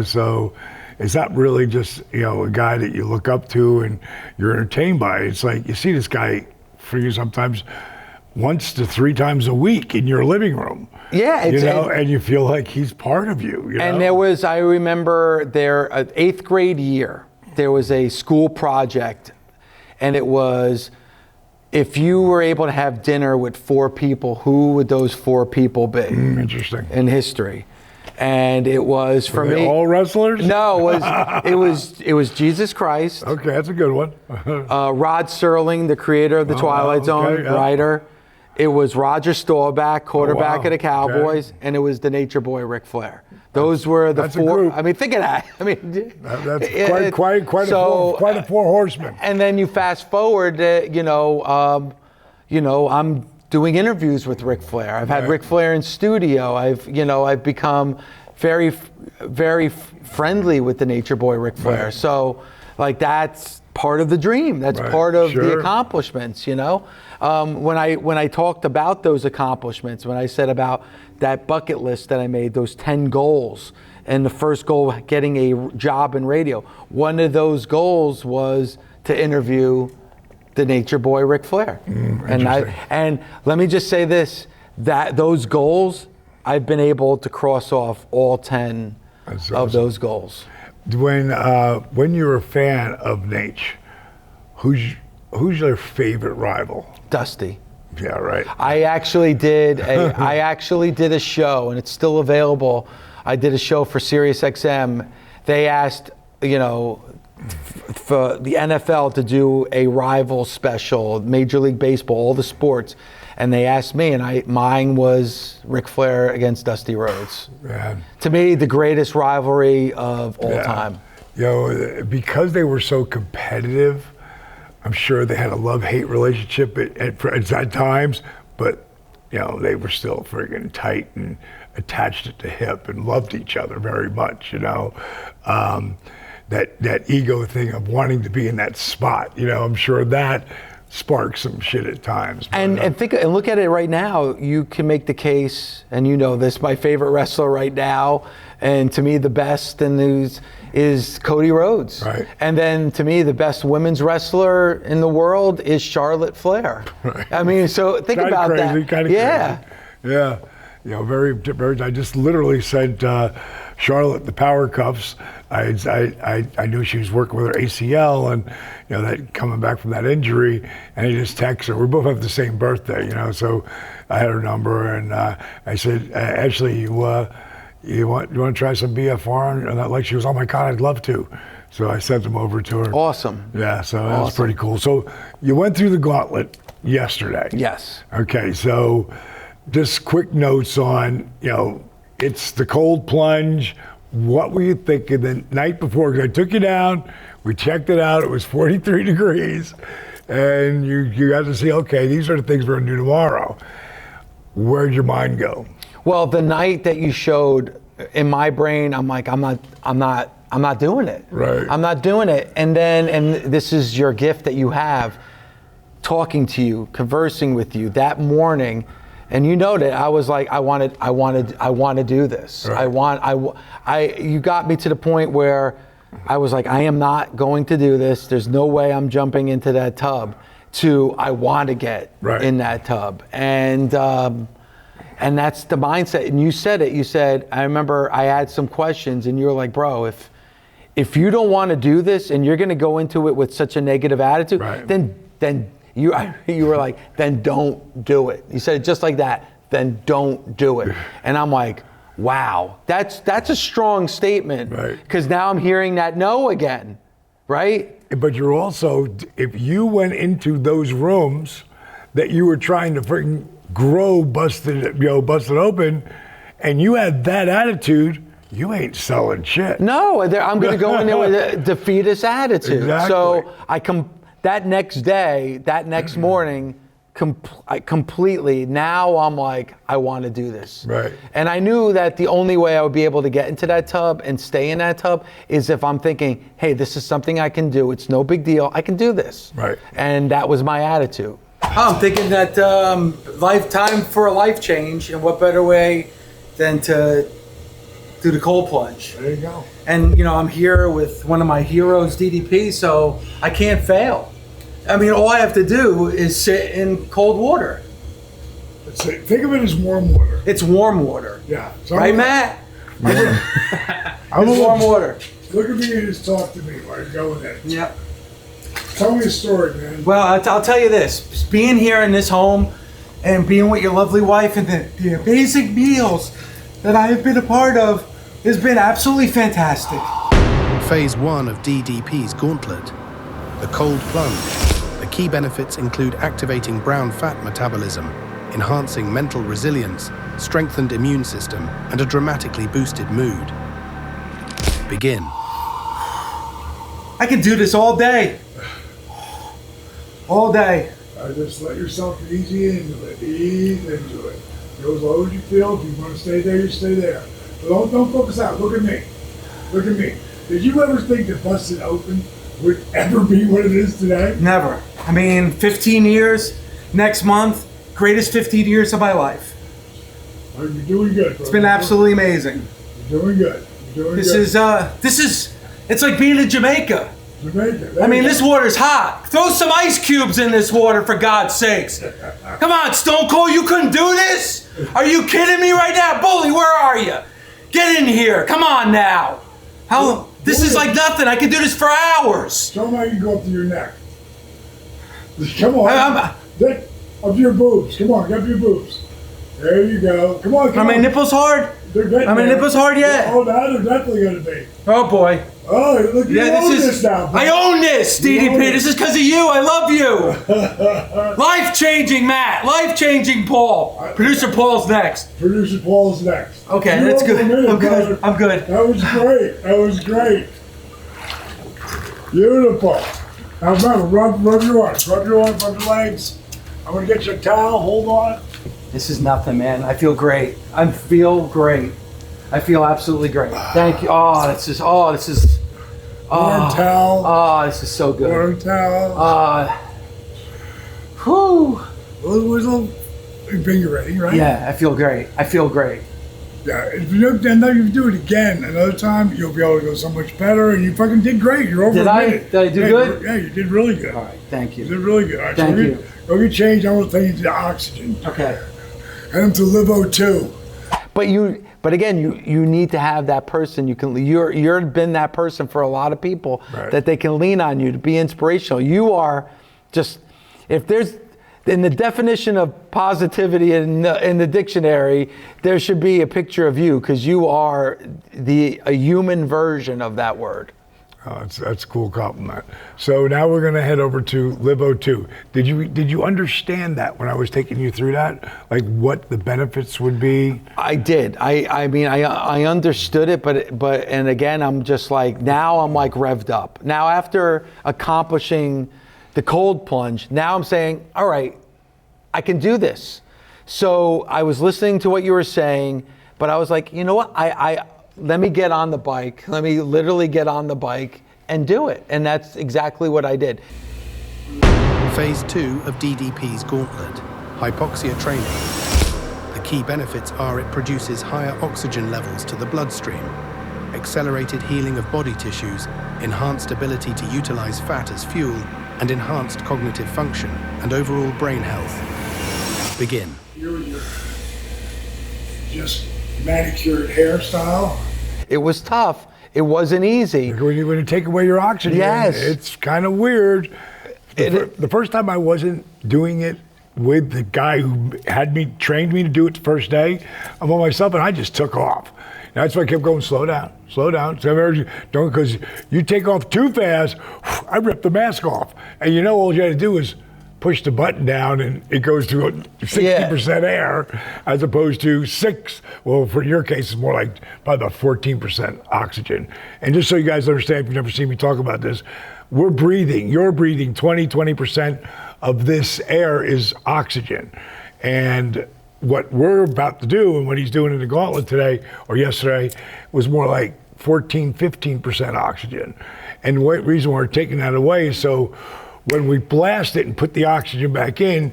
So it's not really just a guy that you look up to and you're entertained by. It's like you see this guy for you sometimes once to 3 times a week in your living room. Yeah, and you feel like he's part of you. And I remember their 8th grade year. There was a school project, and it was, if you were able to have dinner with 4 people, who would those 4 people be? Interesting. In history. And it was for me. All wrestlers? No, it was Jesus Christ. Okay, that's a good one. Rod Serling, the creator of the Twilight Zone, writer. It was Roger Staubach, quarterback of the Cowboys, and it was the Nature Boy Ric Flair. Those were the 4. I mean, think of that. I mean, that's quite a 4 horsemen. And then you fast forward, I'm doing interviews with Ric Flair. I've had Ric Flair in studio. I've become very, very friendly with the Nature Boy Ric Flair. Right. So, that's part of the dream. That's part of the accomplishments. When I talked about those accomplishments, when I said about that bucket list that I made, those 10 goals, and the first goal, getting a job in radio, one of those goals was to interview the Nature Boy Ric Flair. And let me just say this, that those goals, I've been able to cross off all 10 of those goals. When you're a fan of Nate, who's your favorite rival? Dusty. Yeah, right. I actually did a show, and it's still available. I did a show for SiriusXM. They asked, for the NFL to do a rival special, Major League Baseball, all the sports, and they asked me, and mine was Ric Flair against Dusty Rhodes. Yeah. To me, the greatest rivalry of all time. Because they were so competitive, I'm sure they had a love-hate relationship at times, but they were still friggin' tight and attached at the hip and loved each other very much. That ego thing of wanting to be in that spot. I'm sure that sparks some shit at times. And look at it right now. You can make the case, and this, my favorite wrestler right now, and to me the best in news is Cody Rhodes. Right. And then to me the best women's wrestler in the world is Charlotte Flair. Right. I mean, so think about that. Crazy. Yeah. Very, very. I just literally sent Charlotte the PowerCuffs. I knew she was working with her ACL and that coming back from that injury, and I just texted her. We both have the same birthday, so I had her number, and I said, Ashley, you want to try some BFR? And like, she was, oh my God, I'd love to. So I sent them over to her. Awesome. Yeah, so that was pretty cool. So you went through the gauntlet yesterday. Yes. Okay, so just quick notes on, it's the cold plunge. What were you thinking the night before? Because I took you down, we checked it out, it was 43 degrees, and you got to see, okay, these are the things we're gonna do tomorrow. Where'd your mind go? Well, the night that you showed, in my brain, I'm like, I'm not doing it. Right. I'm not doing it. And this is your gift that you have, talking to you, conversing with you that morning. And that I was like, I want to do this. Right. You got me to the point where I was like, I am not going to do this. There's no way I'm jumping into that tub. I want to get in that tub. And that's the mindset. And you said it. You said, I remember I had some questions, and you were like, bro, if you don't want to do this and you're going to go into it with such a negative attitude, then you were like, then don't do it. You said it just like that. Then don't do it. And I'm like, wow, that's a strong statement. Right. Because now I'm hearing that no again, right? But you're also, if you went into those rooms that you were trying to freaking grow busted open, and you had that attitude, you ain't selling shit. No, I'm going to go in there with a defeatist attitude. Exactly. So that next day, that next morning, I completely, now I'm like, I want to do this. Right. And I knew that the only way I would be able to get into that tub and stay in that tub is if I'm thinking, hey, this is something I can do. It's no big deal. I can do this. Right. And that was my attitude. I'm thinking that lifetime for a life change, and what better way than to do the cold plunge. There you go. And I'm here with one of my heroes, DDP, so I can't fail. I mean, all I have to do is sit in cold water. Think of it as warm water. It's warm water. Yeah. Right, Matt? It's warm water. Look at me and just talk to me while you're going in. Yep. Tell me a story, man. Well, I'll tell you this. Being here in this home and being with your lovely wife and the amazing meals that I have been a part of has been absolutely fantastic. Phase 1 of DDP's Gauntlet, the cold plunge. The key benefits include activating brown fat metabolism, enhancing mental resilience, strengthened immune system, and a dramatically boosted mood. Begin. I can do this all day. All day. Just let yourself easy into it. Ease into it. Go as low as you feel. If you want to stay there, you stay there. But don't focus out. Look at me. Look at me. Did you ever think that busted open would ever be what it is today? Never. I mean, 15 years, next month, greatest 15 years of my life. Oh, you're doing good, bro. It's been absolutely amazing. You're doing good. You're doing good. It's like being in Jamaica. Jamaica. I mean, this water's hot. Throw some ice cubes in this water, for God's sakes. Come on, Stone Cold, you couldn't do this? Are you kidding me right now? Bully, where are you? Get in here. Come on now. This is like nothing. I can do this for hours. Show them how you go up to your neck. Come on. Up to your boobs. Come on, get up to your boobs. There you go. Come on, Are my nipples hard? They're getting Are my nipples hard yet? Oh, now they're definitely going to be. Oh, boy. Oh, look, you own this now, bro. I own this, DDP. This is because of you. I love you. Life-changing, Matt. Life-changing, Paul. Producer Paul's next. Producer Paul's next. Okay, that's good. I'm good. I'm good. That was great. That was great. Beautiful. Now remember, rub your arms. Rub your arms, rub your legs. I'm going to get your towel. Hold on. This is nothing, man. I feel great. I feel great. I feel absolutely great. Thank you. Warm towel. Oh, this is so good. Warm towel. Whew. You bring you ready, right? Yeah, I feel great. I feel great. Yeah, if you do it again another time, you'll be able to go so much better, and you fucking did great. You're over Did a I? minute. Did I do good? Yeah, you did really good. All right, thank you. You did really good. All right, Thank you. Go get changed. I want to take you to the oxygen. Okay. Head them to Livo 2. But again, you need to have that person. You're been that person for a lot of people, right, that they can lean on you to be inspirational. You are just, if there's, in the definition of positivity in the dictionary, there should be a picture of you, because you are a human version of that word. Oh, that's a cool compliment. So now we're going to head over to Livo 2. Did you understand that when I was taking you through that? Like what the benefits would be? I did. I mean, I understood it, but and again, I'm just like, now I'm like revved up. Now after accomplishing the cold plunge, now I'm saying, all right, I can do this. So I was listening to what you were saying, but I was like, you know what? Let me get on the bike. Let me literally get on the bike and do it. And that's exactly what I did. Phase 2 of DDP's Gauntlet, Hypoxia training. The key benefits are it produces higher oxygen levels to the bloodstream, accelerated healing of body tissues, enhanced ability to utilize fat as fuel, and enhanced cognitive function and overall brain health. Begin. Just manicured hairstyle. It was tough. It wasn't easy. When you take away your oxygen, yes, it's kind of weird. The first time I wasn't doing it with the guy who trained me to do it the first day, I'm on myself, and I just took off. And that's why I kept going, slow down. So don't, because you take off too fast, I ripped the mask off. And all you had to do is push the button down and it goes to 60% air as opposed to 6. Well, for your case, it's more like probably about 14% oxygen. And just so you guys understand, if you've never seen me talk about this, you're breathing 20% of this air is oxygen. And what we're about to do and what he's doing in the Gauntlet today or yesterday was more like 15% oxygen. And the reason we're taking that away is so when we blast it and put the oxygen back in,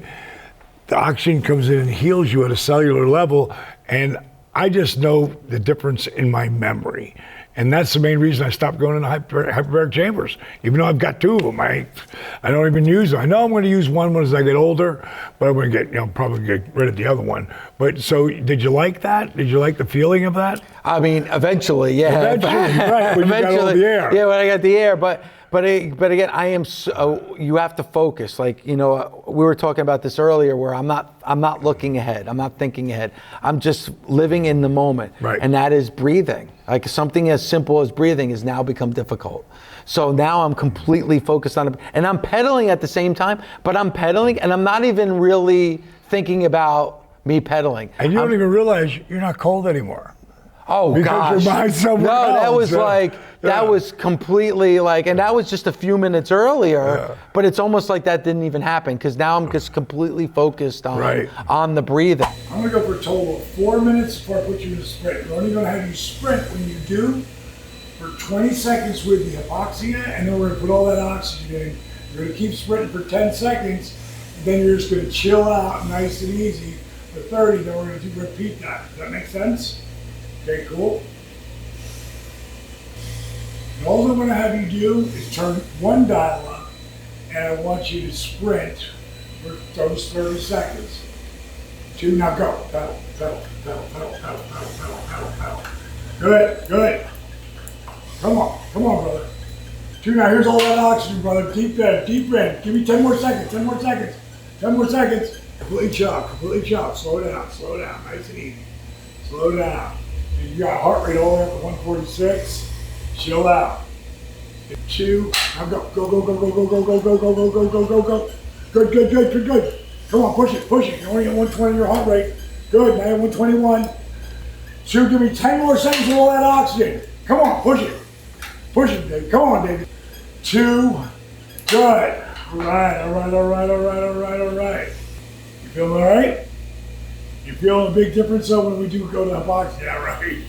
the oxygen comes in and heals you at a cellular level. And I just know the difference in my memory. And that's the main reason I stopped going into hyperbaric chambers. Even though I've got 2 of them, I don't even use them. I know I'm going to use one as I get older, but I'm going to get, probably get rid of the other one. But so, did you like that? Did you like the feeling of that? I mean, eventually, yeah. Eventually, right? When you got all the air. Yeah, when I got the air, but again, I am. You have to focus. Like we were talking about this earlier, where I'm not looking ahead. I'm not thinking ahead. I'm just living in the moment. Right. And that is breathing. Like something as simple as breathing has now become difficult. So now I'm completely focused on it, and I'm pedaling at the same time. But I'm pedaling, and I'm not even really thinking about me pedaling. And you don't even realize you're not cold anymore. Oh, because gosh. You're behind someone else. That was that was completely and that was just a few minutes earlier, but it's almost like that didn't even happen because now I'm just completely focused on the breathing. I'm gonna go for a total of 4 minutes before I put you in a sprint. We're only gonna have you sprint when you do for 20 seconds with the hypoxia, and then we're gonna put all that oxygen in. You're gonna keep sprinting for 10 seconds, and then you're just gonna chill out nice and easy for 30, then we're gonna repeat that. Does that make sense? Okay, cool. And all I'm going to have you do is turn one dial up, and I want you to sprint for those 30 seconds. 2, now go. Pedal, pedal, pedal, pedal, pedal, pedal, pedal, pedal, pedal. Good, good. Come on, brother. 2, now here's all that oxygen, brother. Deep in, deep in. Give me 10 more seconds, 10 more seconds. 10 more seconds. Completely chill. Slow down, nice and easy. Slow down. You got heart rate all the way up to 146. Chill out. 2. Now go. Good. Come on, push it. You're only at 120 your heart rate. Good. Now you're 121. 2. Give me 10 more seconds of all that oxygen. Come on, push it, Dave. Come on, David. 2. Good. All right. You feeling all right? You feeling a big difference though when we do go to the box? Yeah, right.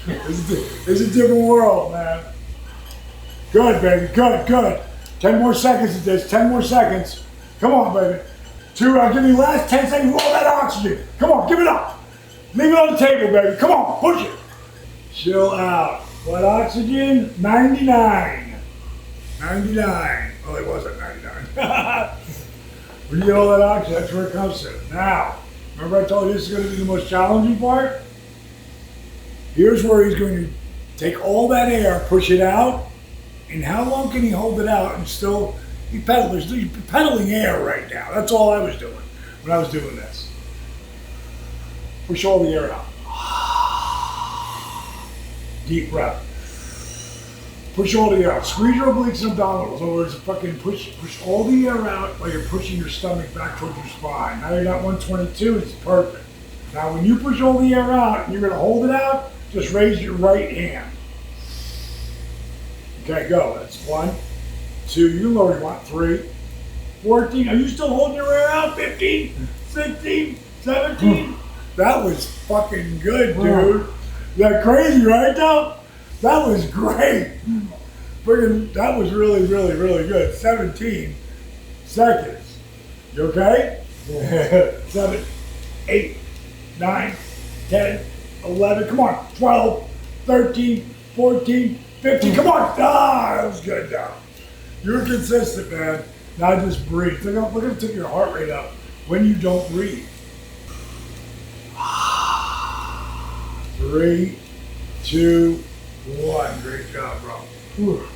It's a different world, man. Good, baby. Good. 10 more seconds of this. 10 more seconds. Come on, baby. 2. I'll give you the last 10 seconds of all that oxygen. Come on, give it up. Leave it on the table, baby. Come on, push it. Chill out. What oxygen? 99. Oh, it wasn't 99. When you get all that oxygen, that's where it comes to. Now, remember I told you this is going to be the most challenging part? Here's where he's going to take all that air, push it out, and how long can he hold it out and still, he's pedaling air right now. That's all I was doing when I was doing this. Push all the air out. Deep breath. Push all the air out. Squeeze your obliques and abdominals. In other words, fucking push all the air out while you're pushing your stomach back towards your spine. Now you got 122, it's perfect. Now when you push all the air out and you're gonna hold it out, just raise your right hand. Okay, go. That's 1, 2, you lower you want 3, 14. Are you still holding your air out? 15, 16, 17. That was fucking good, dude. Is that crazy, right, though? That was great. Friggin', that was really good. 17 seconds. You okay? 7, 8, 9, 10, 11, come on. 12, 13, 14, 15, come on. That was good now. You were consistent, man. Now just breathe. Look at take your heart rate up when you don't breathe. 3, 2, 1. Great job, bro. Whew.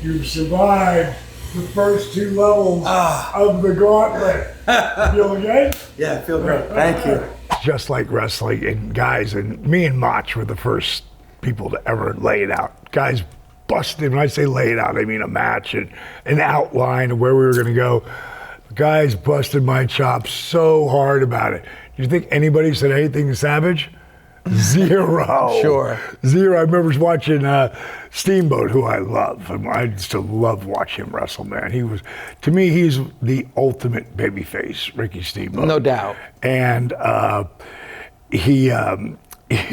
You survived the first 2 levels of the Gauntlet. Feel okay? Yeah, I feel great. Thank you. Just like wrestling, and guys, and me and Mach were the first people to ever lay it out. Guys busted. When I say laid out, I mean a match and an outline of where we were going to go. The guys busted my chops so hard about it. Do you think anybody said anything to Savage? Zero. Sure. Zero. I remember watching Steamboat, who I love. I still love watching him wrestle, man. To me, he's the ultimate babyface, Ricky Steamboat. No doubt. And he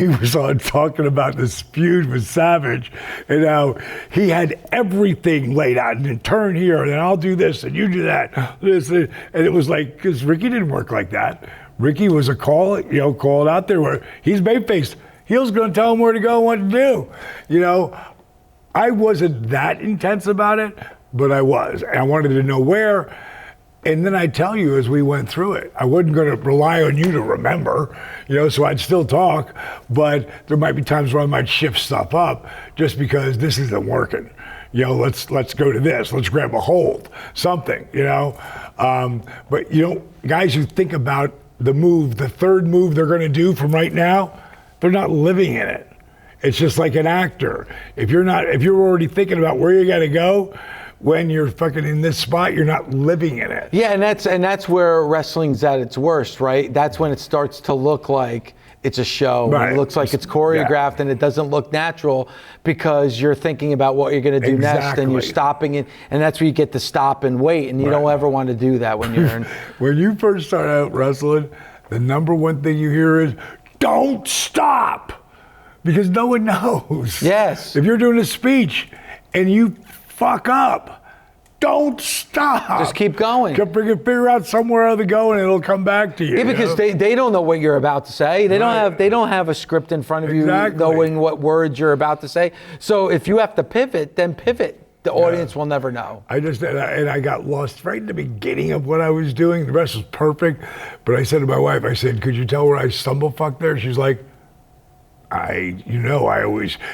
was on talking about this feud with Savage and how he had everything laid out and then turn here and then I'll do this and you do that. And it was like, because Ricky didn't work like that. Ricky was a called out there where he's babyface. Heel's going to tell him where to go and what to do. I wasn't that intense about it, but I was. And I wanted to know where. And then I tell you as we went through it, I wasn't going to rely on you to remember, so I'd still talk, but there might be times where I might shift stuff up just because this isn't working. Let's go to this. Let's grab a hold, something, But guys who think about the third move they're going to do from right now, they're not living in it. It's just like an actor. If you're already thinking about where you got to go, when you're fucking in this spot, you're not living in it. Yeah, and that's where wrestling's at its worst, right? That's when it starts to look like it's a show. Right. It looks like it's choreographed and it doesn't look natural because you're thinking about what you're going to do next and you're stopping it. And that's where you get to stop and wait. And you don't ever want to do that when you're in. When you first start out wrestling, the number one thing you hear is, don't stop. Because no one knows. Yes. If you're doing a speech and you fuck up, don't stop. Just keep going. Figure out somewhere to go and it'll come back to you. Yeah, because they don't know what you're about to say. They don't have a script in front of you knowing what words you're about to say. So if you have to pivot, then pivot. The audience will never know. I got lost right in the beginning of what I was doing. The rest was perfect. But I said to my wife, I said, could you tell where I stumble fucked there? She's like,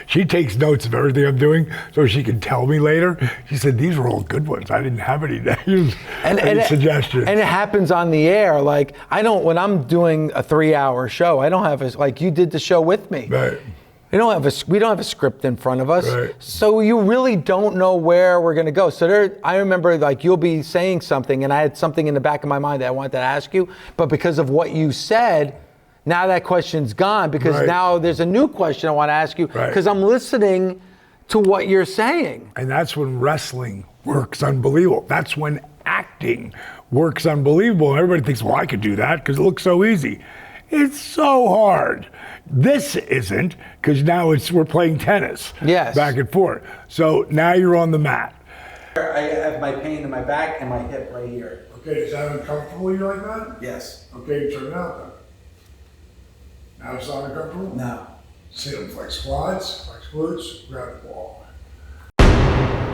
she takes notes of everything I'm doing so she can tell me later. She said, these were all good ones. I didn't have any suggestions. And it happens on the air. Like, when I'm doing a 3-hour show, I don't have like you did the show with me. Right. We don't have a script in front of us. Right. So you really don't know where we're going to go. So I remember like you'll be saying something and I had something in the back of my mind that I wanted to ask you, but because of what you said, now that question's gone because now there's a new question I want to ask you because I'm listening to what you're saying. And that's when wrestling works unbelievable. That's when acting works unbelievable. And everybody thinks, well, I could do that because it looks so easy. It's so hard. This isn't because now we're playing tennis. Yes. Back and forth. So now you're on the mat. I have my pain in my back and my hip right here. Okay, is that uncomfortable you like that? Yes. Okay, turn it out then. Now it's not uncomfortable? No. Sit them like squats, like glutes, grab the ball.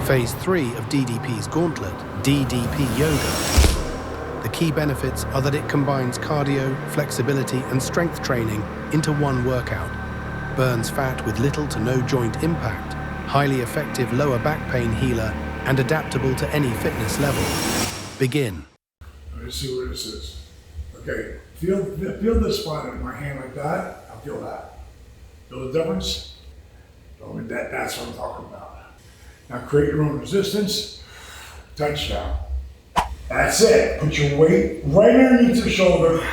Phase 3 of DDP's Gauntlet, DDP Yoga. The key benefits are that it combines cardio, flexibility, and strength training into one workout, burns fat with little to no joint impact, highly effective lower back pain healer, and adaptable to any fitness level. Begin. Let's see where this is. Okay, feel this spot in my hand like that. I'll feel that. Feel the difference? That's what I'm talking about. Now create your own resistance. Touchdown. That's it. Put your weight right underneath your shoulder.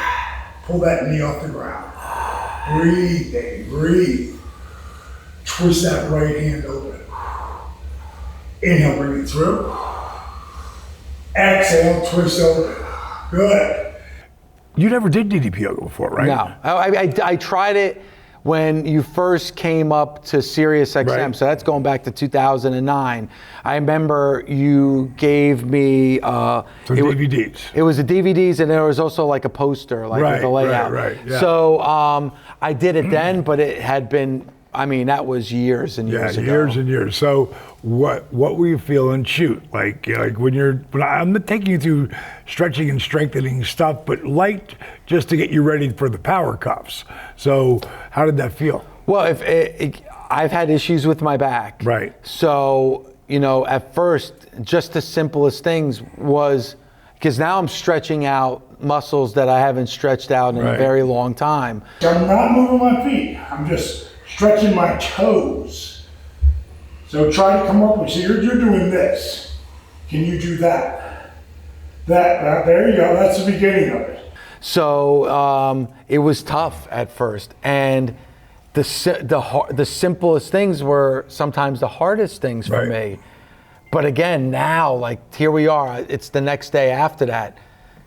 Pull that knee off the ground. Breathe, baby, breathe. Twist that right hand open. Inhale, bring it through. Exhale, twist open. Good. You never did DDP Yoga before, right? No. I tried it when you first came up to SiriusXM, so that's going back to 2009. I remember you gave me some DVDs. It was the DVDs, and there was also like a poster, like with the layout. Right. Yeah. So I did it then, but it had been. I mean, that was years and years ago. Years and years. So what were you feeling? Shoot, like when I'm not taking you through stretching and strengthening stuff, but light just to get you ready for the PowerCuffs. So how did that feel? Well, I've had issues with my back. Right. So, at first, just the simplest things was, because now I'm stretching out muscles that I haven't stretched out in a very long time. I'm not moving my feet. I'm just stretching my toes. So try to come up with, so you're doing this. Can you do that? There you go, that's the beginning of it. So it was tough at first, and the simplest things were sometimes the hardest things for me. But again, now, like, here we are, it's the next day after that.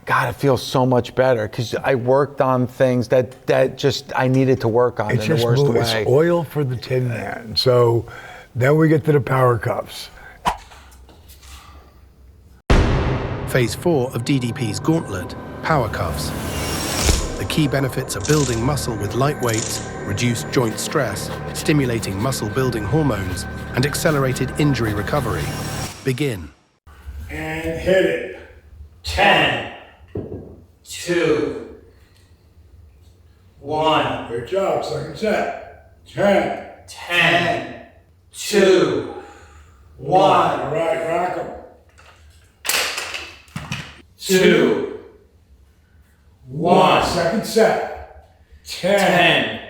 God, it feels so much better because I worked on things that just I needed to work on in the worst way. It's oil for the Tin Man. So then we get to the PowerCuffs. Phase 4 of DDP's Gauntlet, PowerCuffs. The key benefits are building muscle with light weights, reduced joint stress, stimulating muscle-building hormones, and accelerated injury recovery. Begin. And hit it. 10, 2, 1. Good job, second set. 10. 10, 2, 1. All right, rock them. 2, 1. Second set. 10,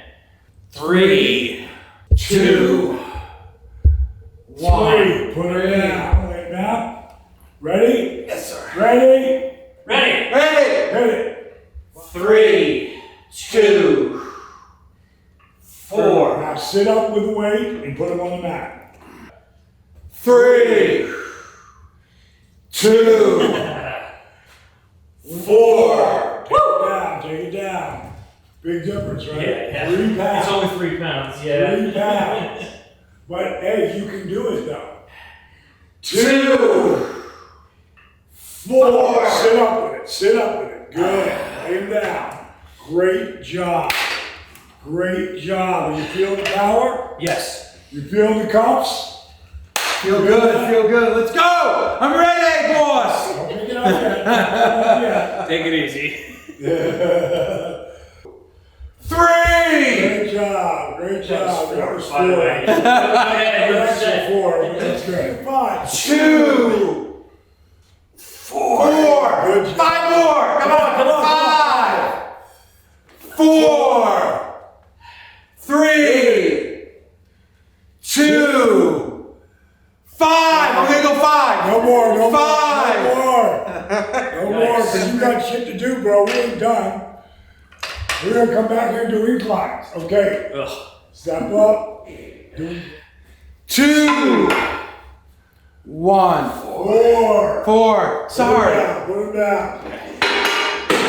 3, 2, 1. Put her down. Wait now. Ready? Yes, sir. Ready? Ready. Hit it. 3, 2, 4. Now sit up with the weight and put them on the mat. 3, 2, 4. Take it down. Big difference, right? Yeah. 3 pounds. It's only 3 pounds, yeah. 3 pounds. But hey, you can do it though. 2, 4. Sit up with it. Sit up with it. Good. Lay him down. Great job. Great job. Are you feeling the power? Yes. You feeling the cuffs? Feel good. Let's go! I'm ready, boss! Don't pick it up yet. Take it easy. 3! Great job. That was 4. By the way. That's 4. That's good. 5. 2! 4! Good job. 5 more! Come on! 5! 4! 3! 2! 5! I'm gonna go 5! No more. 5! No more, because you got shit to do, bro. We ain't done. We're gonna come back here and do inclines. Okay. Ugh. Step up. 2! 1. 4. 4. Sorry. Put him down.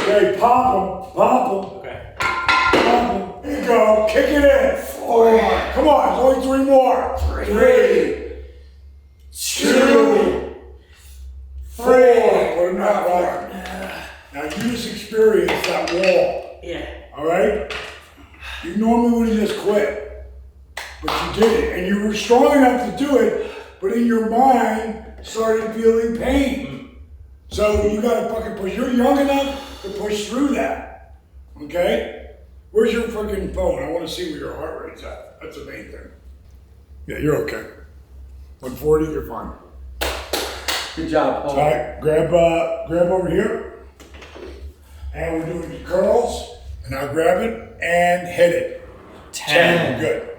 Okay, pop him. Okay. Pop him. Here you go. Kick it in. 4. Come on, there's only 3 more. 3. 2. 4. Put him down. Right. Now you just experienced that wall. Yeah. All right? You normally would have just quit, but you did it, and you were strong enough to do it, but in your mind, started feeling pain. So you gotta fucking push. You're young enough to push through that, okay? Where's your freaking phone? I wanna see where your heart rate's at. That's the main thing. Yeah, you're okay. 140, you're fine. Good job, Paul. All right, grab over here. And we're doing the curls. And now grab it and hit it. 10. Good.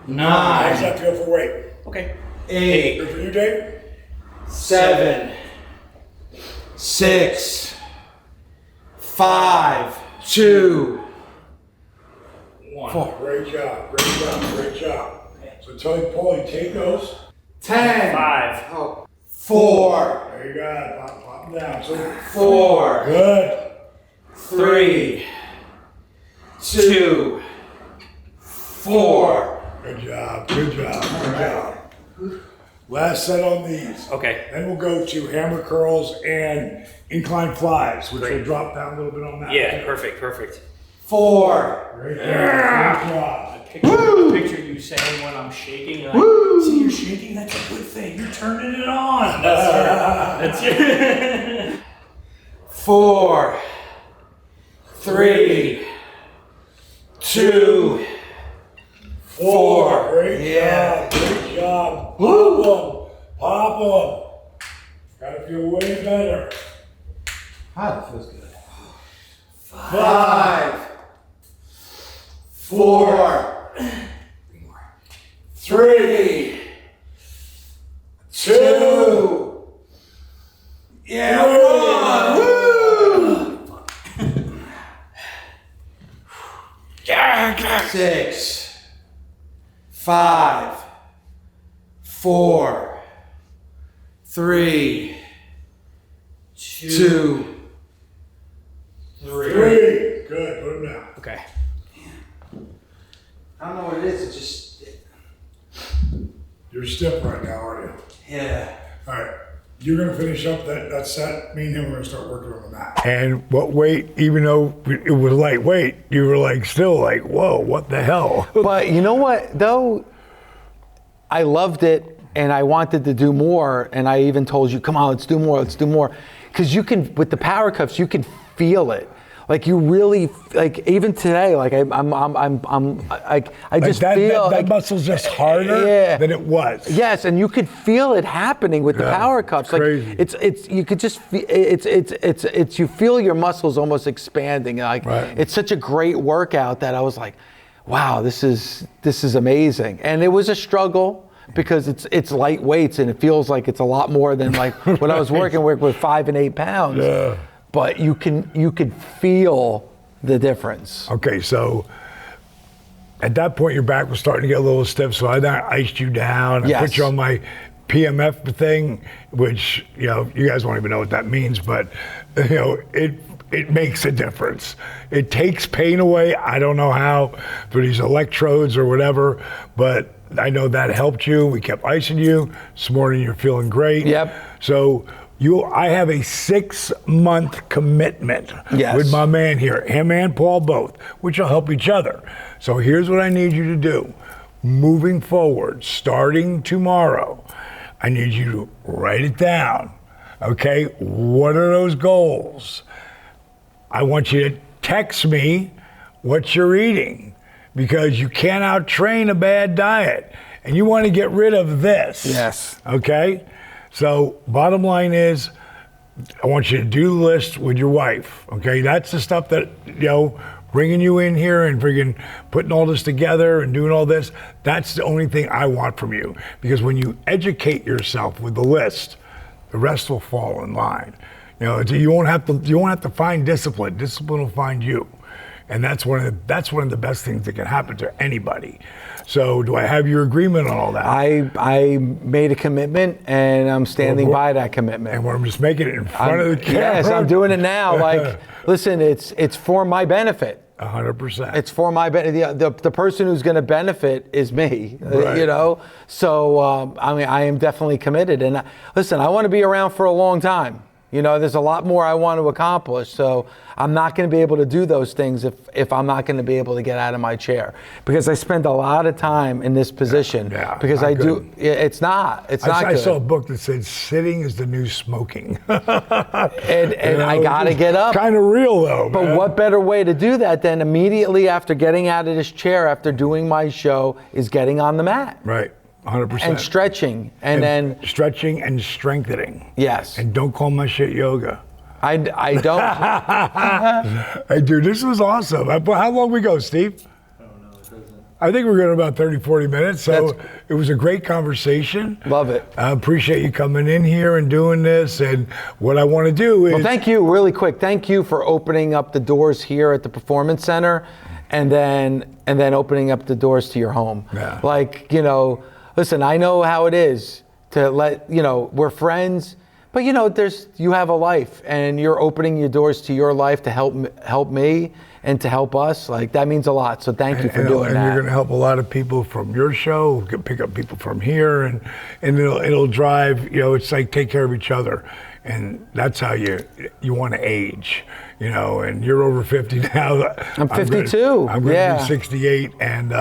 9. How does that feel for weight? Okay. Good 8. for you, Dave? 7. 6. 5. 2. 1. Great job. So tell Paulie, take those. 10. 5. 4. There you go. Pop them down. So 4. good. 3. 2. 4. Good job. Last set on these. Okay. Then we'll go to hammer curls and incline flies, which Great. will drop down a little bit on that. Yeah, perfect. 4. Great job. Picture you saying when I'm shaking, like, see, you're shaking, that's a good thing. You're turning it on. That's it. 4. 3. 2. 4. Great job. Pop them. Gotta feel way better. That feels good. 5. 4. 3. 6, 5, 4, 3, 2, 3. Good. Put them down. Okay. I don't know what it is. It's just. You're stiff right now, aren't you? Yeah. All right. You're going to finish up that set. Me and him are going to start working on the mat. And what weight, even though it was lightweight, you were like still like, whoa, what the hell? But you know what, though? I loved it and I wanted to do more. And I even told you, come on, let's do more. Because you can, with the PowerCuffs, you can feel it. Like you really, like even today, like I just feel that muscle's just harder than it was. Yes, and you could feel it happening with the PowerCuffs. Crazy. Like it's you could just it's you feel your muscles almost expanding. Like it's such a great workout that I was like, wow, this is amazing. And it was a struggle because it's light weights and it feels like it's a lot more than like when I was working with 5 and 8 pounds. Yeah. But you can feel the difference. Okay, so at that point your back was starting to get a little stiff, so I iced you down. I put you on my PMF thing, which you guys won't even know what that means, but it makes a difference. It takes pain away. I don't know how through these electrodes or whatever, but I know that helped you. We kept icing you. This morning you're feeling great. Yep. So I have a 6-month commitment with my man here, him and Paul both, which will help each other. So here's what I need you to do. Moving forward, starting tomorrow, I need you to write it down. Okay, what are those goals? I want you to text me what you're eating because you can't out-train a bad diet. And you want to get rid of this. Yes. Okay? So bottom line is, I want you to do the list with your wife, okay? That's the stuff that, bringing you in here and friggin' putting all this together and doing all this, that's the only thing I want from you. Because when you educate yourself with the list, the rest will fall in line. You won't have to find discipline. Discipline will find you. And that's one of the best things that can happen to anybody. So do I have your agreement on all that? I made a commitment and I'm standing by that commitment. And I'm just making it in front of the camera. Yes, I'm doing it now. Like, listen, it's for my benefit. 100%. It's for my benefit. The person who's going to benefit is me. Right. So I am definitely committed. And listen, I want to be around for a long time. There's a lot more I want to accomplish, so I'm not going to be able to do those things if I'm not going to be able to get out of my chair. Because I spend a lot of time in this position. Because I do. It's not good. I saw a book that said sitting is the new smoking. and I got to get up. Kind of real though, But man. what better way to do that than immediately after getting out of this chair, after doing my show, is getting on the mat. Right. 100%. And stretching, and then stretching and strengthening. Yes. And don't call my shit yoga. I don't. Hey, dude, this was awesome. How long we go, Steve? I don't know. It doesn't. I think we're going about 30, 40 minutes. So it was a great conversation. Love it. I appreciate you coming in here and doing this. And what I want to do is. Well, thank you, really quick. Thank you for opening up the doors here at the Performance Center, and then opening up the doors to your home. Yeah. Listen, I know how it is to we're friends, but you have a life and you're opening your doors to your life to help me and to help us. Like, that means a lot. So thank you for doing that. And you're going to help a lot of people from your show, pick up people from here, and it'll drive, it's like take care of each other. And that's how you want to age, and you're over 50 now. I'm 52. I'm going to be 68, and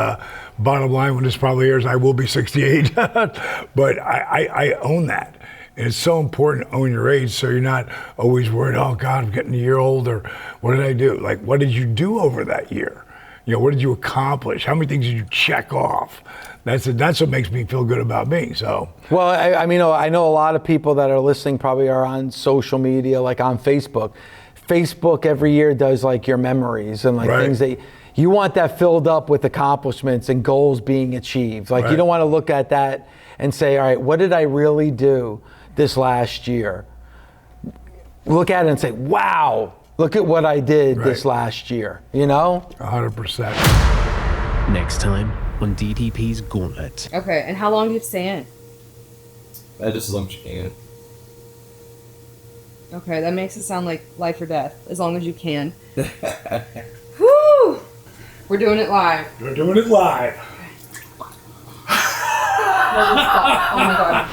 bottom line, when this probably airs, I will be 68. But I own that. And it's so important to own your age so you're not always worried, oh God, I'm getting a year older. What did I do? Like, what did you do over that year? What did you accomplish? How many things did you check off? That's what makes me feel good about me. So. Well, I know a lot of people that are listening probably are on social media, like on Facebook. Facebook every year does like your memories and things that you want that filled up with accomplishments and goals being achieved. Like you don't want to look at that and say, all right, what did I really do this last year? Look at it and say, wow, look at what I did this last year, 100%. Next time on DDP's Gauntlet. Okay, and how long do you stay in? Just as long as you can. Okay, that makes it sound like life or death, as long as you can. Woo! We're doing it live. We're doing it live. Oh my god.